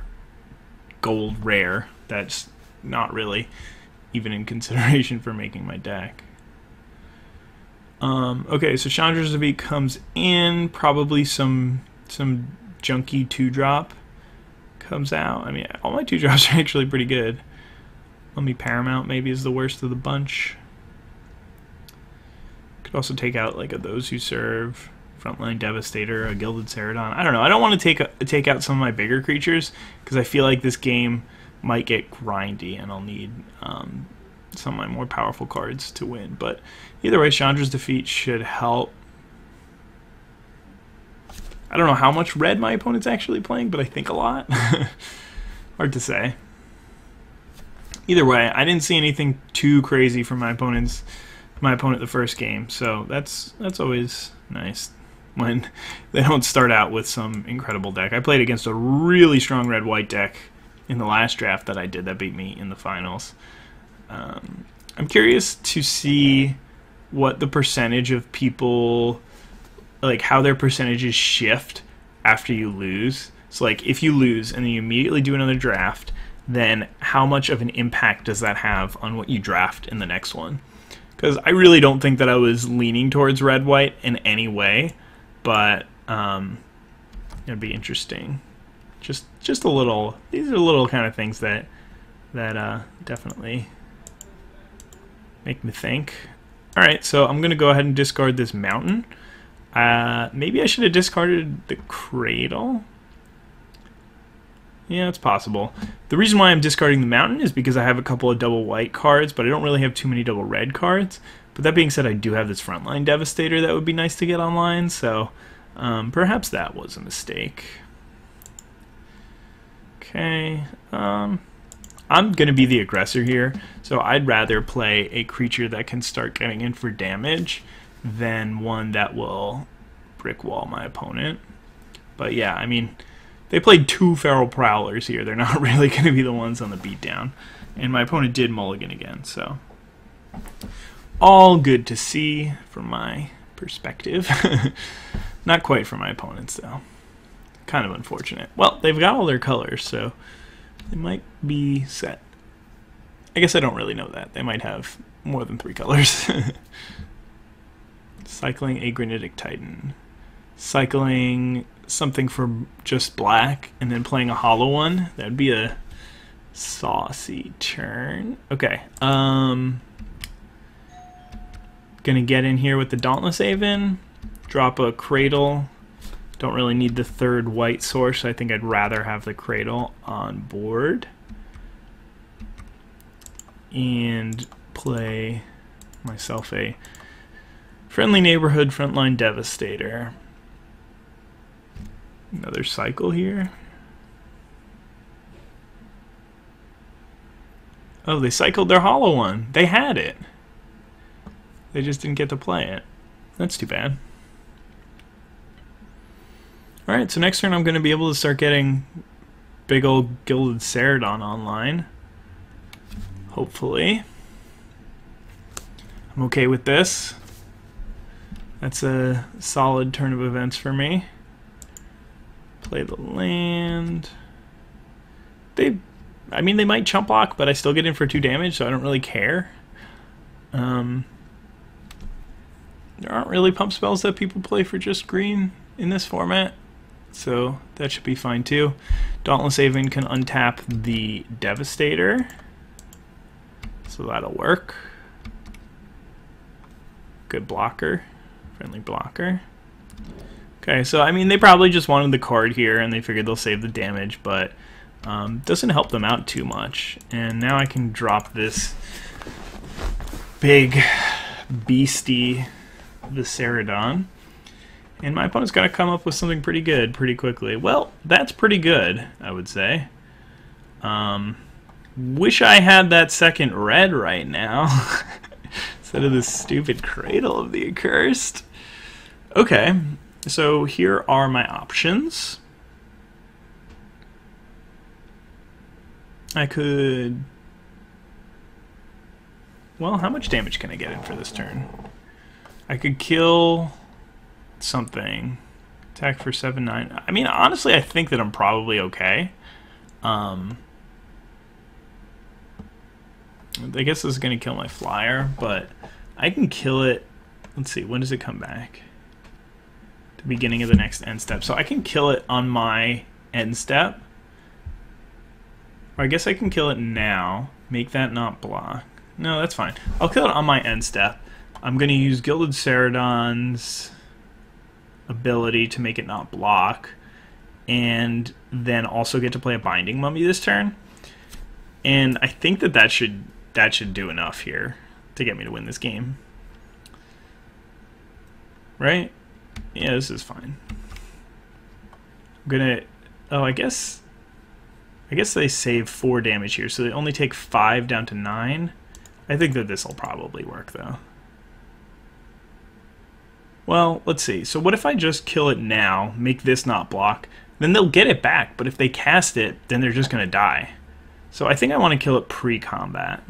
gold rare that's not really even in consideration for making my deck. Okay, so Chandra's Defeat comes in. Probably some junky 2-drop comes out. I mean, all my 2-drops are actually pretty good. Let me Paramount maybe is the worst of the bunch. Could also take out like a Those Who Serve, Frontline Devastator, a Gilded Ceradon. I don't know. I don't want to take out some of my bigger creatures because I feel like this game might get grindy and I'll need some of my more powerful cards to win. But either way, Chandra's Defeat should help. I don't know how much red my opponent's actually playing, but I think a lot. Hard to say. Either way, I didn't see anything too crazy from my opponent the first game, so that's always nice when they don't start out with some incredible deck. I played against a really strong red-white deck in the last draft that I did that beat me in the finals. I'm curious to see what the percentage of people, like how their percentages shift after you lose. So like if you lose and then you immediately do another draft, then how much of an impact does that have on what you draft in the next one? Because I really don't think that I was leaning towards red-white in any way, but it'd be interesting. Just a little. These are little kind of things that definitely make me think. All right, so I'm gonna go ahead and discard this mountain. Maybe I should have discarded the Cradle. Yeah, it's possible. The reason why I'm discarding the mountain is because I have a couple of double white cards, but I don't really have too many double red cards. But that being said, I do have this Frontline Devastator that would be nice to get online, so perhaps that was a mistake. Okay, I'm going to be the aggressor here, so I'd rather play a creature that can start getting in for damage than one that will brick wall my opponent. But yeah, I mean, they played 2 Feral Prowlers here. They're not really going to be the ones on the beatdown. And my opponent did mulligan again, so all good to see from my perspective. Not quite from my opponents, though. Kind of unfortunate. Well, they've got all their colors, so they might be set. I guess I don't really know that. They might have more than 3 colors. Cycling a Granitic Titan. Cycling something for just black and then playing a hollow one. That'd be a saucy turn. Okay, gonna get in here with the Dauntless Haven, drop a Cradle. Don't really need the 3rd white source, so I think I'd rather have the Cradle on board and play myself a Friendly Neighborhood Frontline Devastator. Another cycle here. Oh, they cycled their hollow one. They had it. They just didn't get to play it. That's too bad. Alright, so next turn I'm going to be able to start getting big old Gilded Ceradon online. Hopefully. I'm okay with this. That's a solid turn of events for me. Play the land. I mean, they might chump block, but I still get in for 2 damage, so I don't really care. There aren't really pump spells that people play for just green in this format, so that should be fine too. Dauntless Haven can untap the Devastator, so that'll work. Good blocker, friendly blocker. Okay, so I mean, they probably just wanted the card here and they figured they'll save the damage, but Doesn't help them out too much. And now I can drop this big beastie Viseradon. And my opponent's got to come up with something pretty good pretty quickly. Well, that's pretty good, I would say. Wish I had that second red right now. Instead of this stupid Cradle of the Accursed. Okay, so here are my options. I could... Well, how much damage can I get in for this turn? I could kill something. Attack for 7/9. I mean, honestly, I think that I'm probably okay. I guess this is going to kill my flyer, but I can kill it. Let's see, when does it come back? The beginning of the next end step. So I can kill it on my end step. Or I guess I can kill it now. Make that not block. No, that's fine. I'll kill it on my end step. I'm going to use Gilded Ceradon's ability to make it not block. And then also get to play a Binding Mummy this turn. And I think that that should do enough here to get me to win this game. Right? Yeah, this is fine. I'm gonna... Oh, I guess they save 4 damage here, so they only take 5 down to 9. I think that this will probably work, though. Well, let's see. So what if I just kill it now, make this not block? Then they'll get it back, but if they cast it, then they're just going to die. So I think I want to kill it pre-combat.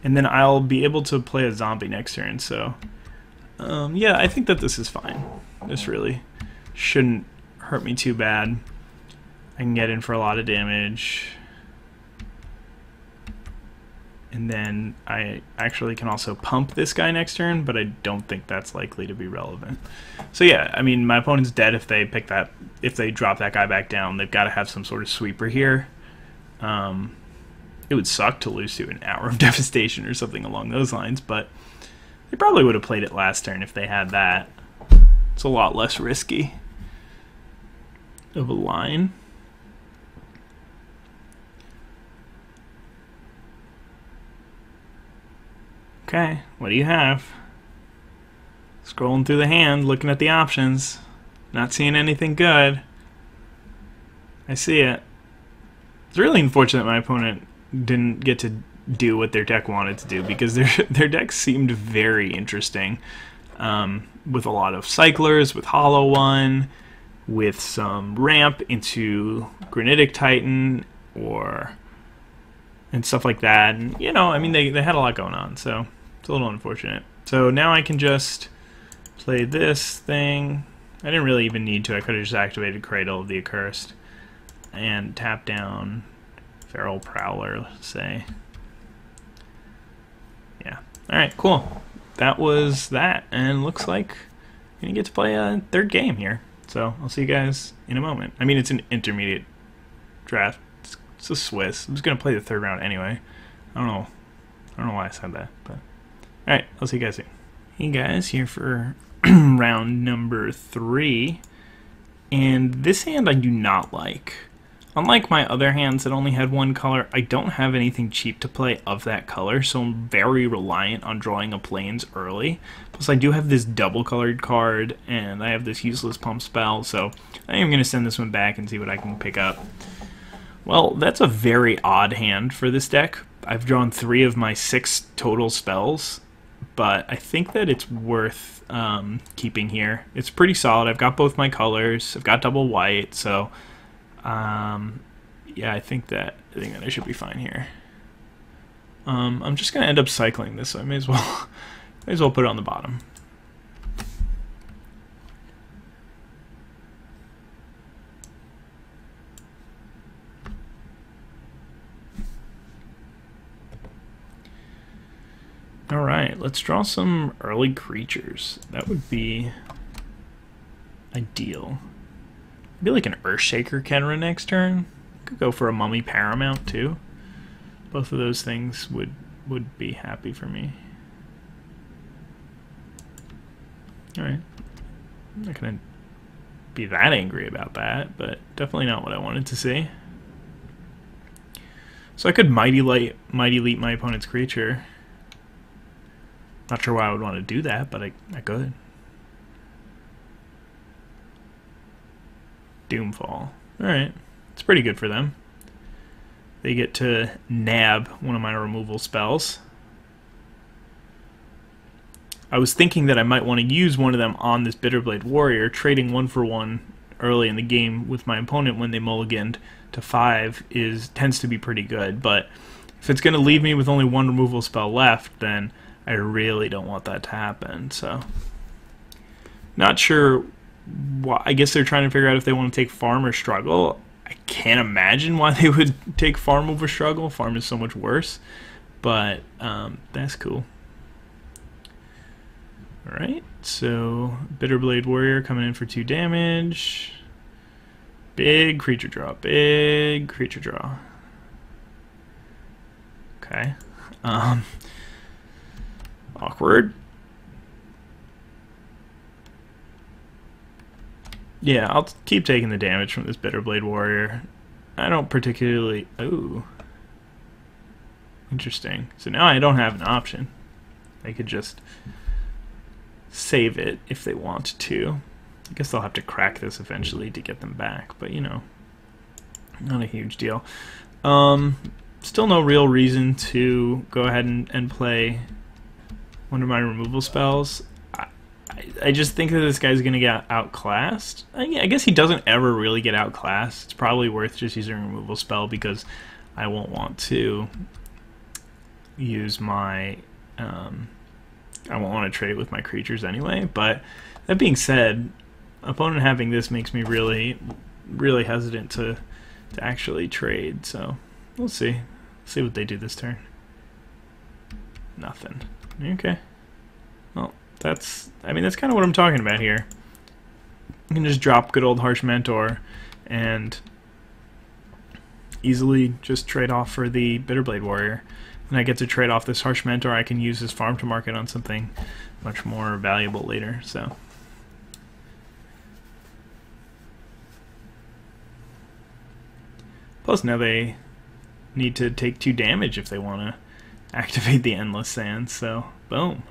And then I'll be able to play a zombie next turn, so... yeah, I think that this is fine. This really shouldn't hurt me too bad. I can get in for a lot of damage. And then I actually can also pump this guy next turn, but I don't think that's likely to be relevant. So yeah, I mean, my opponent's dead if they pick that, if they drop that guy back down. They've got to have some sort of sweeper here. It would suck to lose to an Hour of Devastation or something along those lines, but they probably would have played it last turn if they had that. It's a lot less risky of a line. Okay, what do you have? Scrolling through the hand, looking at the options. Not seeing anything good. I see it. It's really unfortunate my opponent didn't get to do what their deck wanted to do, because their deck seemed very interesting. With a lot of cyclers, with Hollow One, with some ramp into Granitic Titan, and stuff like that. And, you know, I mean, they had a lot going on, so it's a little unfortunate. So now I can just play this thing. I didn't really even need to. I could have just activated Cradle of the Accursed and tap down Feral Prowler, let's say. Yeah. Alright, cool. That was that, and looks like I'm going to get to play a third game here. So I'll see you guys in a moment. I mean, it's an intermediate draft. It's a Swiss. I'm just going to play the third round anyway. I don't know why I said that, but... Alright, I'll see you guys soon. Hey guys, here for round number 3. And this hand I do not like. Unlike my other hands that only had one color, I don't have anything cheap to play of that color, so I'm very reliant on drawing a plains early. Plus I do have this double colored card, and I have this useless pump spell, so I am going to send this one back and see what I can pick up. Well, that's a very odd hand for this deck. I've drawn 3 of my 6 total spells, but I think that it's worth keeping here. It's pretty solid. I've got both my colors. I've got double white, so... yeah, I think that I should be fine here. I'm just gonna end up cycling this, so I may as well put it on the bottom. All right, let's draw some early creatures. That would be ideal. Maybe like an Earthshaker Kenra next turn. Could go for a Mummy Paramount too. Both of those things would be happy for me. Alright. I'm not gonna be that angry about that, but definitely not what I wanted to see. So I could Mighty Leap my opponent's creature. Not sure why I would want to do that, but I could. Doomfall. Alright. It's pretty good for them. They get to nab one of my removal spells. I was thinking that I might want to use one of them on this Bitterblade Warrior, trading 1-for-1 early in the game with my opponent when they mulliganed to 5 tends to be pretty good, but if it's going to leave me with only one removal spell left, then I really don't want that to happen. So, not sure why. I guess they're trying to figure out if they want to take farm or struggle. I can't imagine why they would take farm over struggle. Farm is so much worse, but that's cool. Alright, so Bitterblade Warrior coming in for 2 damage. Big creature draw, big creature draw. Okay. Awkward. Yeah, I'll keep taking the damage from this Bitterblade Warrior. I don't particularly... Ooh. Interesting. So now I don't have an option. I could just save it if they want to. I guess they'll have to crack this eventually to get them back, but you know, not a huge deal. Still no real reason to go ahead and play one of my removal spells. I just think that this guy's going to get outclassed. I guess he doesn't ever really get outclassed. It's probably worth just using a removal spell because I won't want to use my... I won't want to trade with my creatures anyway, but that being said, opponent having this makes me really hesitant to actually trade, so we'll see. See what they do this turn. Nothing. Okay. Well, I mean, that's kind of what I'm talking about here. You can just drop good old Harsh Mentor and easily just trade off for the Bitterblade Warrior. And I get to trade off this Harsh Mentor. I can use this farm to market on something much more valuable later, so. Plus now they need to take 2 damage if they want to activate the Endless Sands, so boom.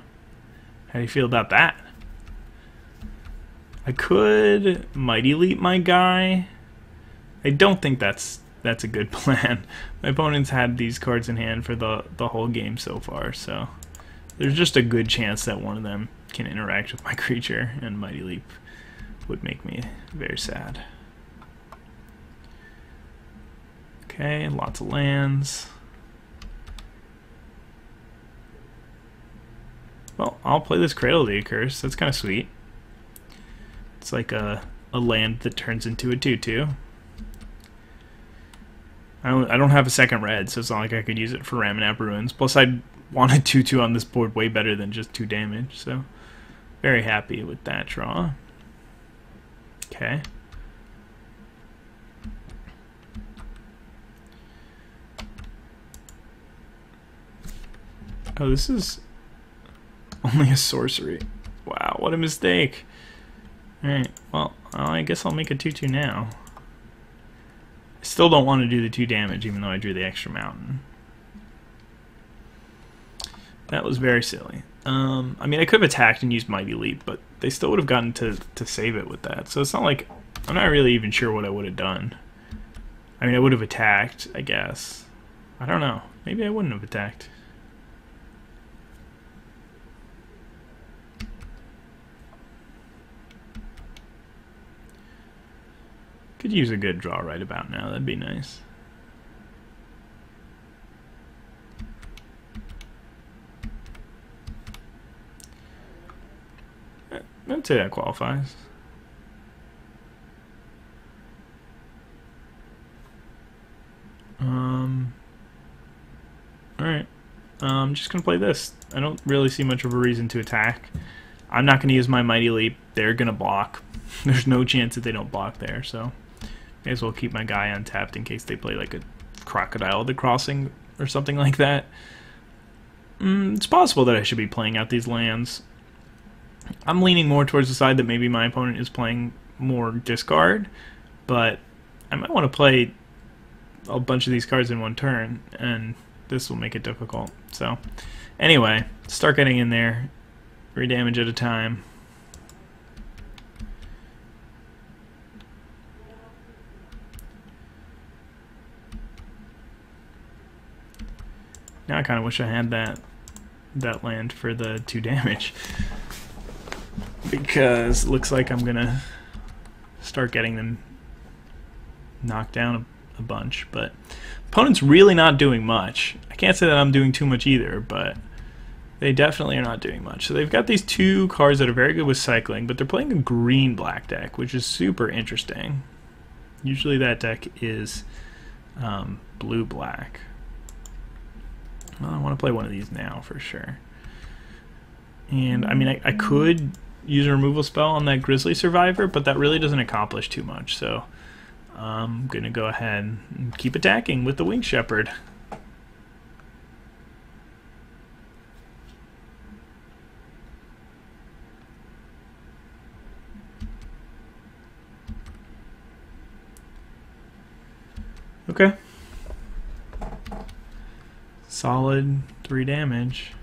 How do you feel about that? I could Mighty Leap my guy. I don't think that's a good plan. My opponent's had these cards in hand for the whole game so far, so there's just a good chance that one of them can interact with my creature, and Mighty Leap would make me very sad. Okay, lots of lands. Well, I'll play this Cradle of the Accursed. That's kind of sweet. It's like a land that turns into a 2/2. I don't have a second red, so it's not like I could use it for Ramanap Ruins. Plus, I wanted 2/2 on this board way better than just 2 damage, so very happy with that draw. Okay. Oh, this is only a sorcery. Wow, what a mistake. Alright, well, I guess I'll make a 2/2 now. I still don't want to do the 2 damage, even though I drew the extra mountain. That was very silly. I mean, I could have attacked and used Mighty Leap, but they still would have gotten to save it with that. So it's not like... I'm not really even sure what I would have done. I mean, I would have attacked, I guess. I don't know. Maybe I wouldn't have attacked. Could use a good draw right about now. That'd be nice. I'd say that qualifies. Alright. I'm just going to play this. I don't really see much of a reason to attack. I'm not going to use my Mighty Leap. They're going to block. There's no chance that they don't block there, so may as well keep my guy untapped in case they play like a Crocodile of the Crossing or something like that. It's possible that I should be playing out these lands. I'm leaning more towards the side that maybe my opponent is playing more discard, but I might want to play a bunch of these cards in one turn, and this will make it difficult. So anyway, start getting in there, 3 damage at a time. Now I kind of wish I had that land for the 2 damage, because it looks like I'm gonna start getting them knocked down a bunch. But opponent's really not doing much. I can't say that I'm doing too much either, but they definitely are not doing much. So they've got these 2 cards that are very good with cycling, but they're playing a green-black deck, which is super interesting. Usually that deck is blue-black. Well, I want to play one of these now for sure. And I mean, I could use a removal spell on that Grizzly Survivor, but that really doesn't accomplish too much. So I'm going to go ahead and keep attacking with the Winged Shepherd. Okay. Solid 3 damage.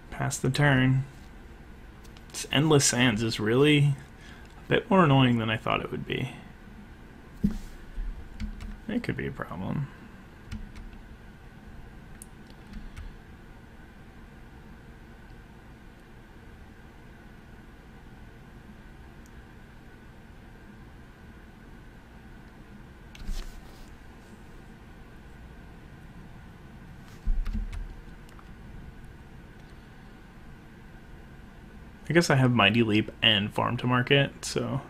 Pass the turn. This Endless Sands is really a bit more annoying than I thought it would be. It could be a problem. I guess I have Mighty Leap and Farm to Market, so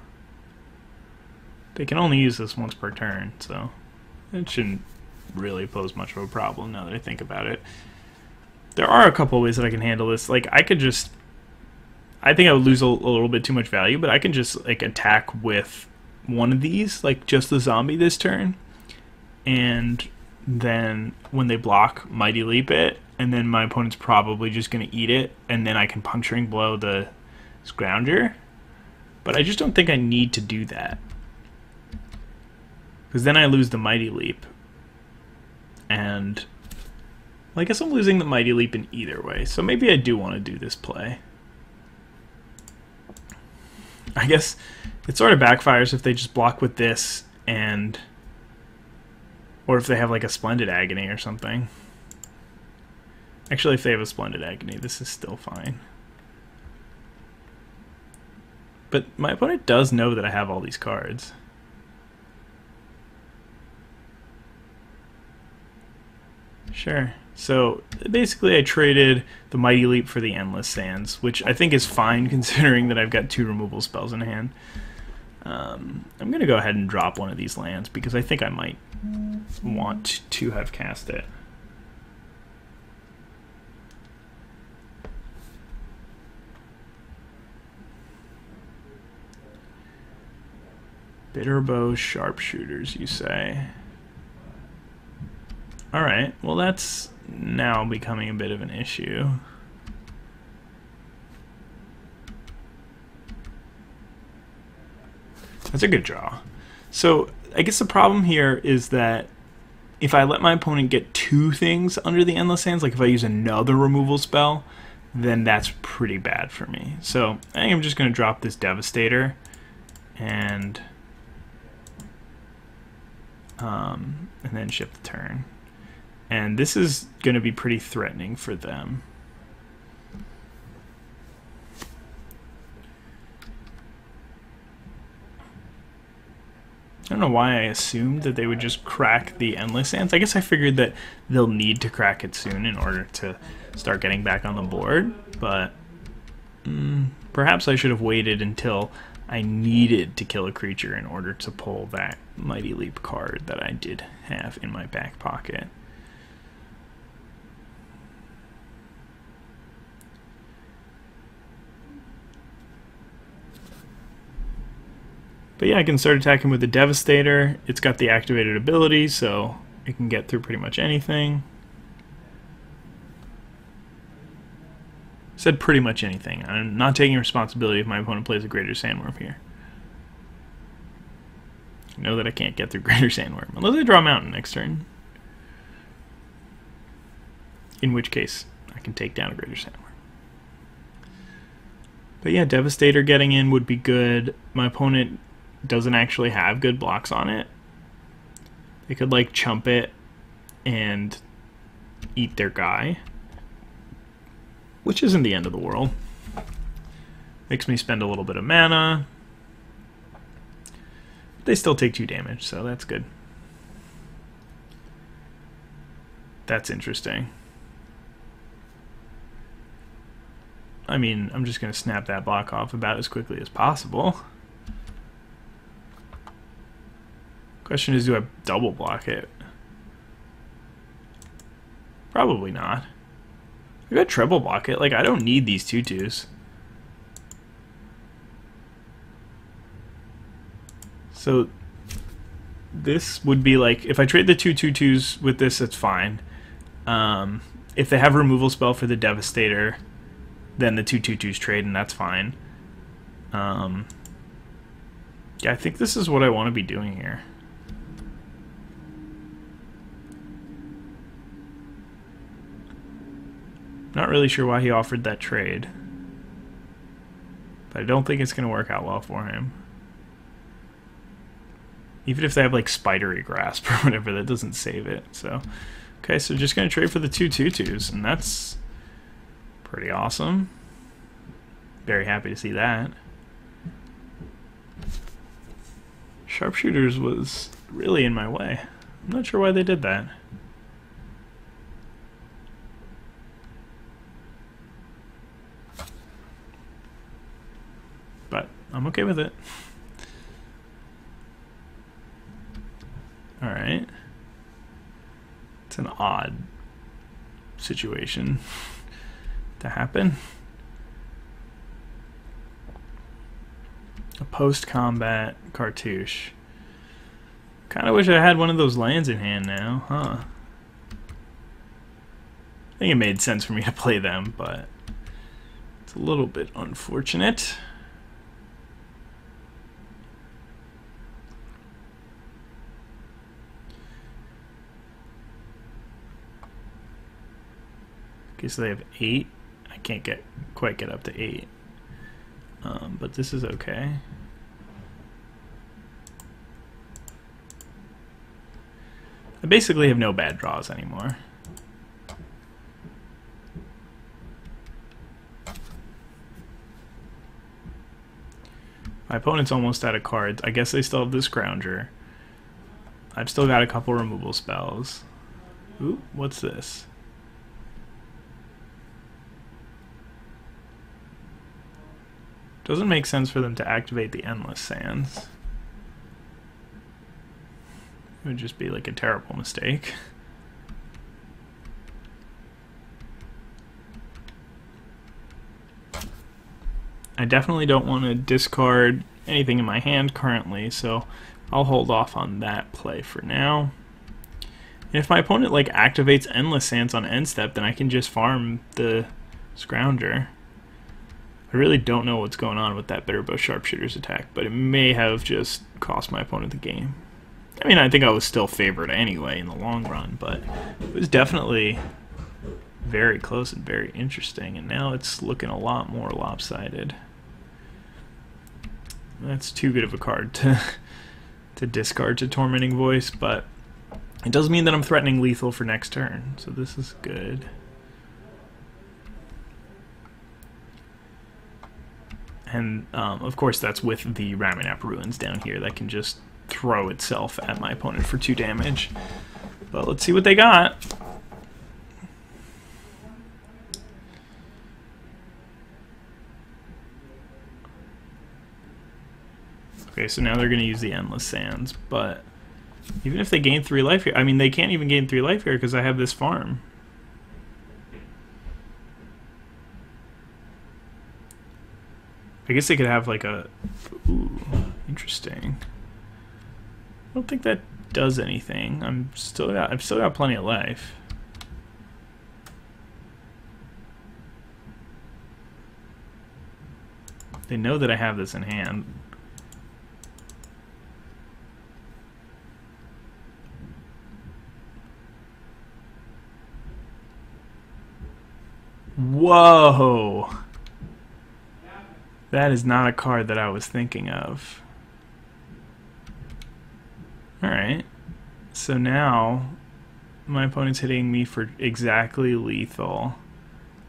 they can only use this once per turn, so it shouldn't really pose much of a problem now that I think about it. There are a couple ways that I can handle this. Like, I could just... I think I would lose a little bit too much value, but I can just, like, attack with one of these, like, just the zombie this turn, and then when they block, Mighty Leap it, and then my opponent's probably just going to eat it, and then I can Puncturing Blow the Scrounger. But I just don't think I need to do that, because then I lose the Mighty Leap. And well, I guess I'm losing the Mighty Leap in either way, so maybe I do want to do this play. I guess it sort of backfires if they just block with this, and or if they have like a Splendid Agony or something. Actually, if they have a Splendid Agony, this is still fine. But my opponent does know that I have all these cards. Sure. So basically I traded the Mighty Leap for the Endless Sands, which I think is fine considering that I've got 2 removal spells in hand. I'm going to go ahead and drop one of these lands because I think I might want to have cast it. Bitterbow Sharpshooters, you say? Alright, well that's now becoming a bit of an issue. That's a good draw. So I guess the problem here is that if I let my opponent get 2 things under the Endless Sands, like if I use another removal spell, then that's pretty bad for me. So I think I'm just going to drop this Devastator and then shift the turn. And this is going to be pretty threatening for them. I don't know why I assumed that they would just crack the Endless Sands. I guess I figured that they'll need to crack it soon in order to start getting back on the board, but perhaps I should have waited until I needed to kill a creature in order to pull that Mighty Leap card that I did have in my back pocket. But yeah, I can start attacking with the Devastator. It's got the activated ability, so I can get through pretty much anything. Said pretty much anything. I'm not taking responsibility if my opponent plays a Greater Sandworm here. I know that I can't get through Greater Sandworm unless I draw a Mountain next turn. In which case, I can take down a Greater Sandworm. But yeah, Devastator getting in would be good. My opponent doesn't actually have good blocks on it. They could like chump it and eat their guy, which isn't the end of the world. Makes me spend a little bit of mana. They still take 2 damage, so that's good. That's interesting. I mean, I'm just going to snap that block off about as quickly as possible. Question is, do I double block it? Probably not. I got treble block it. Like, I don't need these 2/2s. So this would be like, if I trade the 2/2s with this, it's fine. If they have a removal spell for the Devastator, then the 2/2s trade, and that's fine. Yeah, I think this is what I want to be doing here. Not really sure why he offered that trade, but I don't think it's going to work out well for him. Even if they have like Spidery Grasp or whatever, that doesn't save it. So, okay, so just going to trade for the 2/2s, and that's pretty awesome. Very happy to see that. Sharpshooters was really in my way. I'm not sure why they did that. But I'm okay with it. Alright. It's an odd situation to happen. A post-combat cartouche. Kind of wish I had one of those lands in hand now, huh? I think it made sense for me to play them, but it's a little bit unfortunate. Okay, so they have 8. I can't quite get up to 8. But this is okay. I basically have no bad draws anymore. My opponent's almost out of cards. I guess they still have this Grounger. I've still got a couple removal spells. Ooh, what's this? Doesn't make sense for them to activate the Endless Sands. It would just be like a terrible mistake. I definitely don't want to discard anything in my hand currently, so I'll hold off on that play for now. And if my opponent like activates Endless Sands on end step, then I can just farm the Scrounger. I really don't know what's going on with that Bitterbow Sharpshooter's attack, but it may have just cost my opponent the game. I mean, I think I was still favored anyway in the long run, but it was definitely very close and very interesting, and now it's looking a lot more lopsided. That's too good of a card to discard to Tormenting Voice, but it does mean that I'm threatening lethal for next turn, so this is good. And, of course, that's with the Ramunap Ruins down here that can just throw itself at my opponent for 2 damage. But let's see what they got. Okay, so now they're going to use the Endless Sands, but even if they gain 3 life here, I mean, they can't even gain 3 life here because I have this farm. I guess they could have like a... Ooh, interesting. I don't think that does anything. I've still got plenty of life. They know that I have this in hand. Whoa! That is not a card that I was thinking of. Alright. So now my opponent's hitting me for exactly lethal.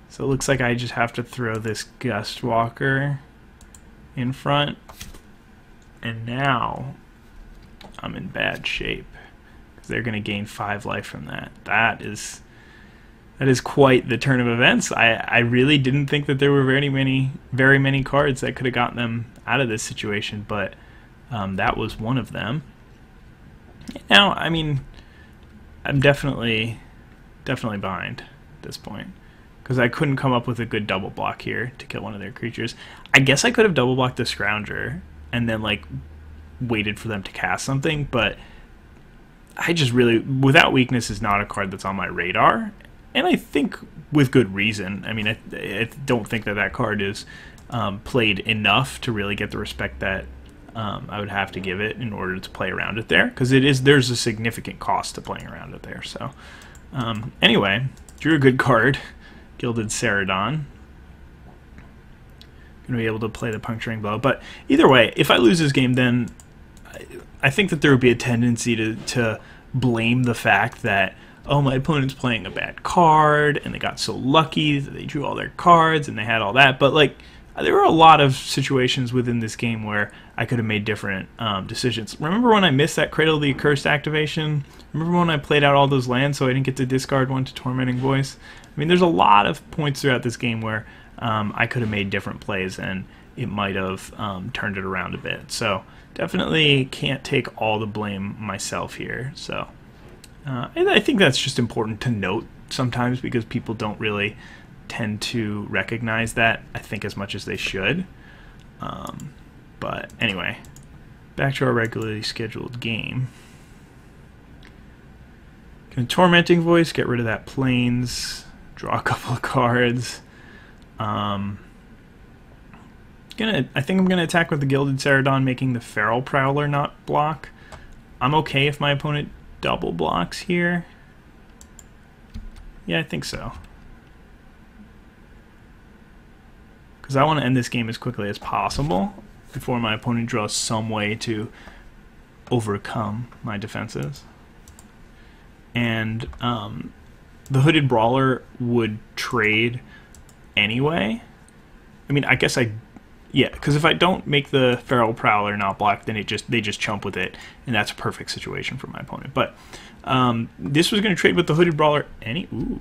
So it looks like I just have to throw this Gust Walker in front. And now I'm in bad shape, because they're going to gain 5 life from that. That is quite the turn of events. I really didn't think that there were very many cards that could have gotten them out of this situation, but that was one of them. Now, I mean, I'm definitely behind at this point, because I couldn't come up with a good double block here to kill one of their creatures. I guess I could have double blocked the Scrounger and then like waited for them to cast something, but I just really, Without Weakness is not a card that's on my radar. And I think with good reason. I mean, I don't think that card is played enough to really get the respect that I would have to give it in order to play around it there. Because there's a significant cost to playing around it there. So anyway, drew a good card, Gilded Ceradon. Going to be able to play the Puncturing Blow. But either way, if I lose this game, then I think that there would be a tendency to blame the fact that, oh, my opponent's playing a bad card, and they got so lucky that they drew all their cards, and they had all that. But, like, there were a lot of situations within this game where I could have made different decisions. Remember when I missed that Cradle of the Accursed activation? Remember when I played out all those lands so I didn't get to discard one to Tormenting Voice? I mean, there's a lot of points throughout this game where I could have made different plays, and it might have turned it around a bit. So, definitely can't take all the blame myself here. So, and I think that's just important to note sometimes, because people don't really tend to recognize that, I think, as much as they should. But anyway, back to our regularly scheduled game. Can Tormenting Voice, get rid of that Plains, draw a couple of cards. I think I'm gonna attack with the Gilded Ceradon, making the Feral Prowler not block. I'm okay if my opponent double blocks here. Yeah, I think so. Because I want to end this game as quickly as possible before my opponent draws some way to overcome my defenses. And the Hooded Brawler would trade anyway. I mean, I guess yeah, because if I don't make the Feral Prowler not block, then they just chump with it, and that's a perfect situation for my opponent. But this was going to trade with the Hooded Brawler. Ooh,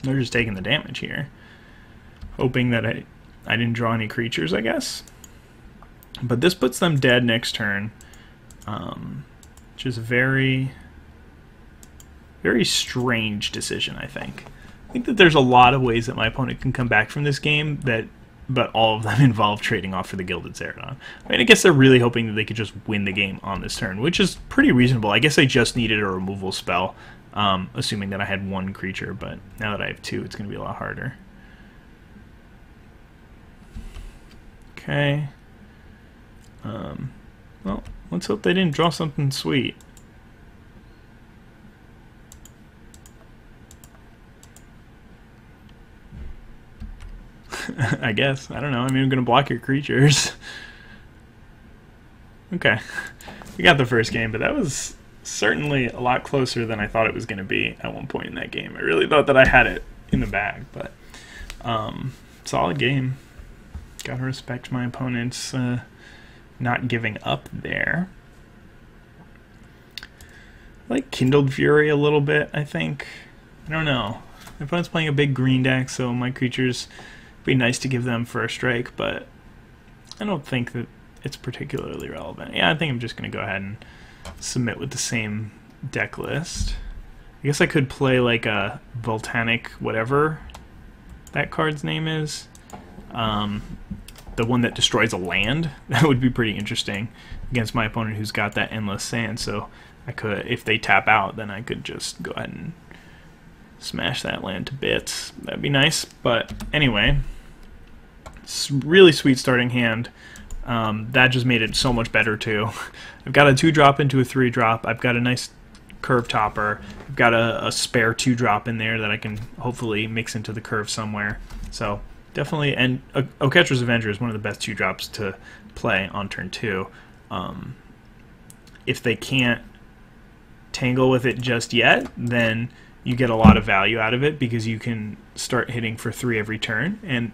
they're just taking the damage here, hoping that I didn't draw any creatures, I guess. But this puts them dead next turn, which is a very, very strange decision. I think that there's a lot of ways that my opponent can come back from this game, but all of them involve trading off for the Gilded Ceradon. I mean, I guess they're really hoping that they could just win the game on this turn, which is pretty reasonable. I guess I just needed a removal spell, assuming that I had one creature, but now that I have two, it's going to be a lot harder. Okay. Well, let's hope they didn't draw something sweet. I guess. I don't know. I mean, I'm going to block your creatures. Okay. We got the first game, but that was certainly a lot closer than I thought it was going to be at one point in that game. I really thought that I had it in the bag, but solid game. Gotta respect my opponents not giving up there. I like Kindled Fury a little bit, I think. I don't know. My opponent's playing a big green deck, so my creatures, be nice to give them first strike, but I don't think that it's particularly relevant. Yeah, I think I'm just going to go ahead and submit with the same deck list. I guess I could play like a Volcanic whatever that card's name is. the one that destroys a land. That would be pretty interesting against my opponent who's got that endless sand. So I could, if they tap out, then I could just go ahead and smash that land to bits. That'd be nice. But anyway, it's really sweet starting hand. That just made it so much better too. I've got a 2-drop into a 3-drop. I've got a nice curve topper. I've got a spare 2-drop in there that I can hopefully mix into the curve somewhere. So definitely, and Oketra's Avenger is one of the best 2-drops to play on turn 2. If they can't tangle with it just yet, then you get a lot of value out of it because you can start hitting for 3 every turn, and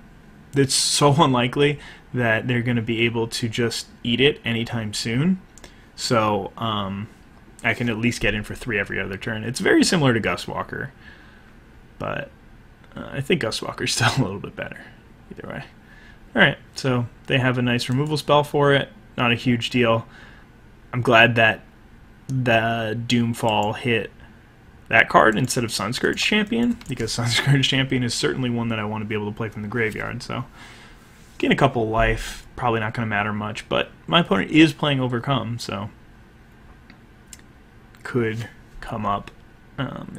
it's so unlikely that they're going to be able to just eat it anytime soon. So I can at least get in for 3 every other turn. It's very similar to Gustwalker, but I think Gustwalker's still a little bit better either way. Alright, so they have a nice removal spell for it. Not a huge deal. I'm glad that the Doomfall hit that card instead of Sunscourge Champion, because Sunscourge Champion is certainly one that I want to be able to play from the graveyard. So gain a couple life, probably not going to matter much, but my opponent is playing Overcome, so could come up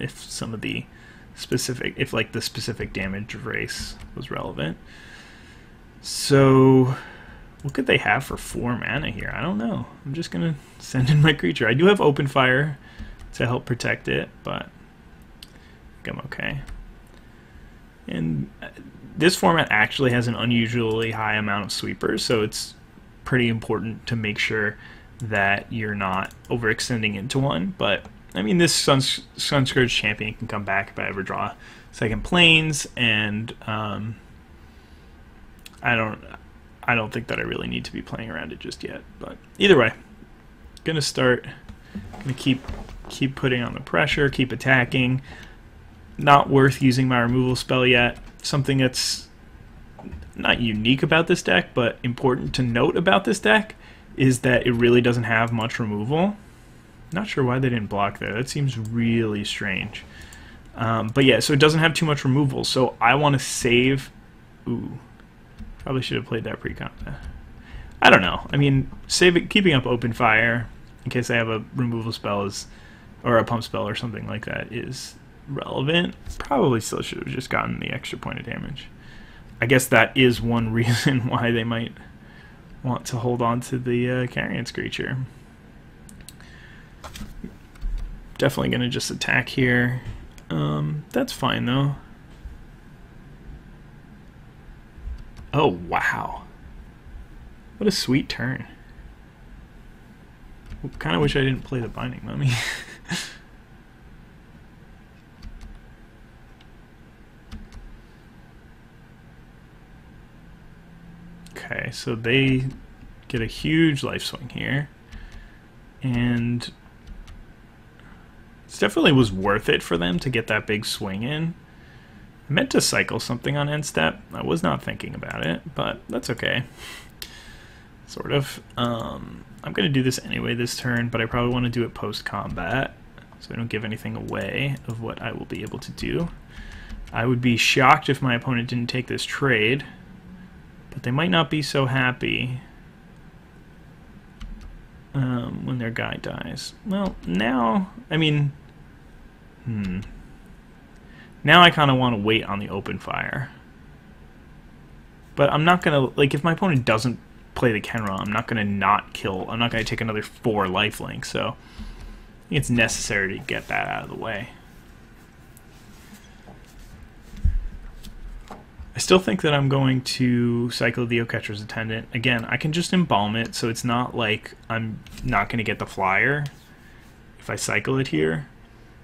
if some of the specific, if like the specific damage race was relevant. So what could they have for 4 mana here? I don't know. I'm just going to send in my creature. I do have Open Fire to help protect it, but I think I'm okay. And this format actually has an unusually high amount of sweepers, so it's pretty important to make sure that you're not overextending into one. But I mean, this Sunscourge Champion can come back if I ever draw second planes, and I don't think that I really need to be playing around it just yet. But either way, gonna keep putting on the pressure, keep attacking. Not worth using my removal spell yet. Something that's not unique about this deck, but important to note about this deck, is that it really doesn't have much removal. Not sure why they didn't block there. That seems really strange. But yeah, so it doesn't have too much removal. So I want to save... Ooh, probably should have played that pre-combat. I don't know. I mean, keeping up Open Fire in case I have a removal spell or a pump spell or something like that is relevant. Probably still should have just gotten the extra point of damage. I guess that is one reason why they might want to hold on to the Carrion Screecher. Definitely going to just attack here. That's fine though. Oh wow. What a sweet turn. Kind of wish I didn't play the Binding Mummy. Okay, so they get a huge life swing here, and it definitely was worth it for them to get that big swing in. I meant to cycle something on end step. I was not thinking about it, but that's okay. Sort of. I'm going to do this anyway this turn, but I probably want to do it post-combat, so I don't give anything away of what I will be able to do. I would be shocked if my opponent didn't take this trade, but they might not be so happy when their guy dies. Well, now, I mean, now I kind of want to wait on the Open Fire. But I'm not going to, like, if my opponent doesn't play the Kenra, I'm not going to not kill, I'm not going to take another 4 lifelink, so I think it's necessary to get that out of the way. I still think that I'm going to cycle the Oketra's Attendant. Again, I can just embalm it, so it's not like I'm not going to get the flyer if I cycle it here.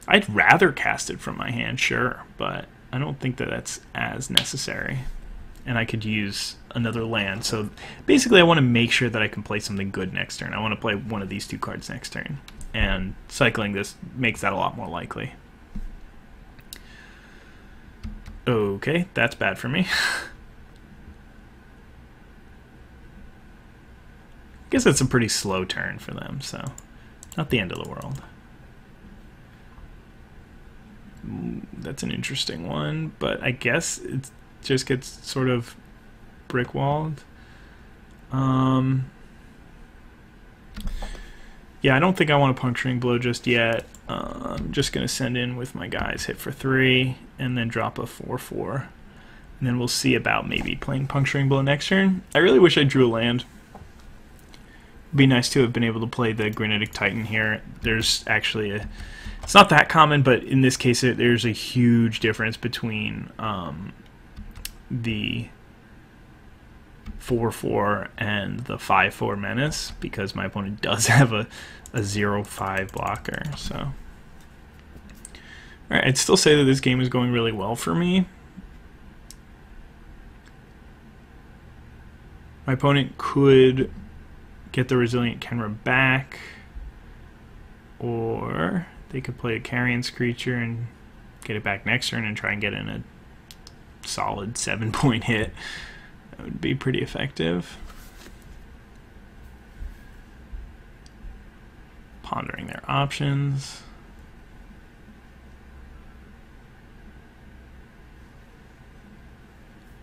I'd rather cast it from my hand, sure, but I don't think that that's as necessary. And I could use another land. So basically I want to make sure that I can play something good next turn. I want to play one of these 2 cards next turn. And cycling this makes that a lot more likely. Okay, that's bad for me. I guess it's a pretty slow turn for them, so not the end of the world. That's an interesting one, but I guess it just gets sort of brick-walled. Yeah, I don't think I want a Puncturing Blow just yet. I'm just going to send in with my guys, hit for 3, and then drop a 4/4. And then we'll see about maybe playing Puncturing Blow next turn. I really wish I drew a land. It'd be nice to have been able to play the Granitic Titan here. There's actually a... It's not that common, but in this case there's a huge difference between the 4/4 and the 5/4 Menace, because my opponent does have a 0/5 blocker. So, alright, I'd still say that this game is going really well for me. My opponent could get the Resilient Kenra back, or they could play a Carrion's Creature and get it back next turn and try and get in a solid 7-point hit. That would be pretty effective. Pondering their options.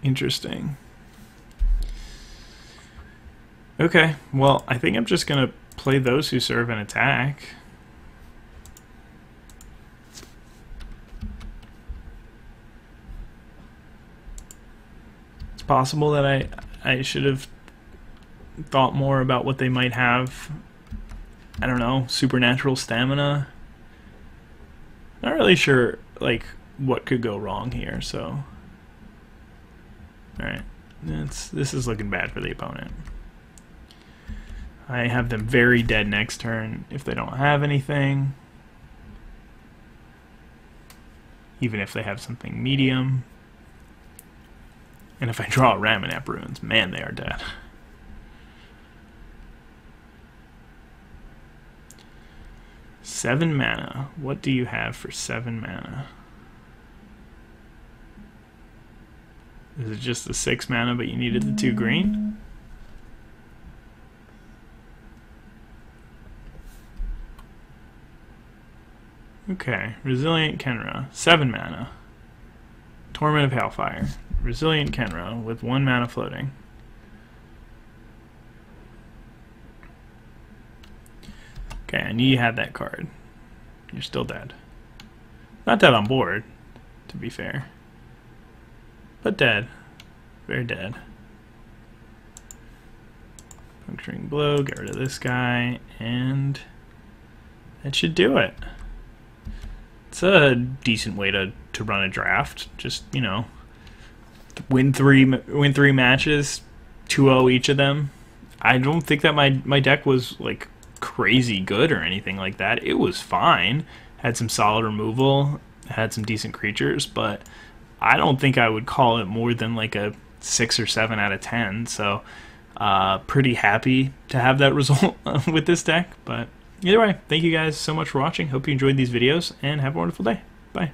Interesting. Okay, well, I think I'm just going to play those who serve and attack. It's possible that I should have thought more about what they might have. I don't know, supernatural stamina. Not really sure, like, what could go wrong here, so... Alright, this is looking bad for the opponent. I have them very dead next turn if they don't have anything. Even if they have something medium. And if I draw a Ramunap Ruins, man, they are dead. Seven mana. What do you have for 7 mana? Is it just the 6 mana, but you needed the 2 green? Okay, Resilient Kenra, 7 mana. Torment of Hailfire. Resilient Kenra with 1 mana floating. Okay, I knew you had that card. You're still dead. Not dead on board, to be fair. But dead. Very dead. Puncturing Blow, get rid of this guy, and that should do it. It's a decent way to run a draft. Just, you know, win three matches, 2-0 each of them. I don't think that my deck was like crazy good or anything like that. It was fine. Had some solid removal, had some decent creatures, but I don't think I would call it more than like a 6 or 7 out of 10. So pretty happy to have that result with this deck. But either way, thank you guys so much for watching. Hope you enjoyed these videos, and have a wonderful day. Bye.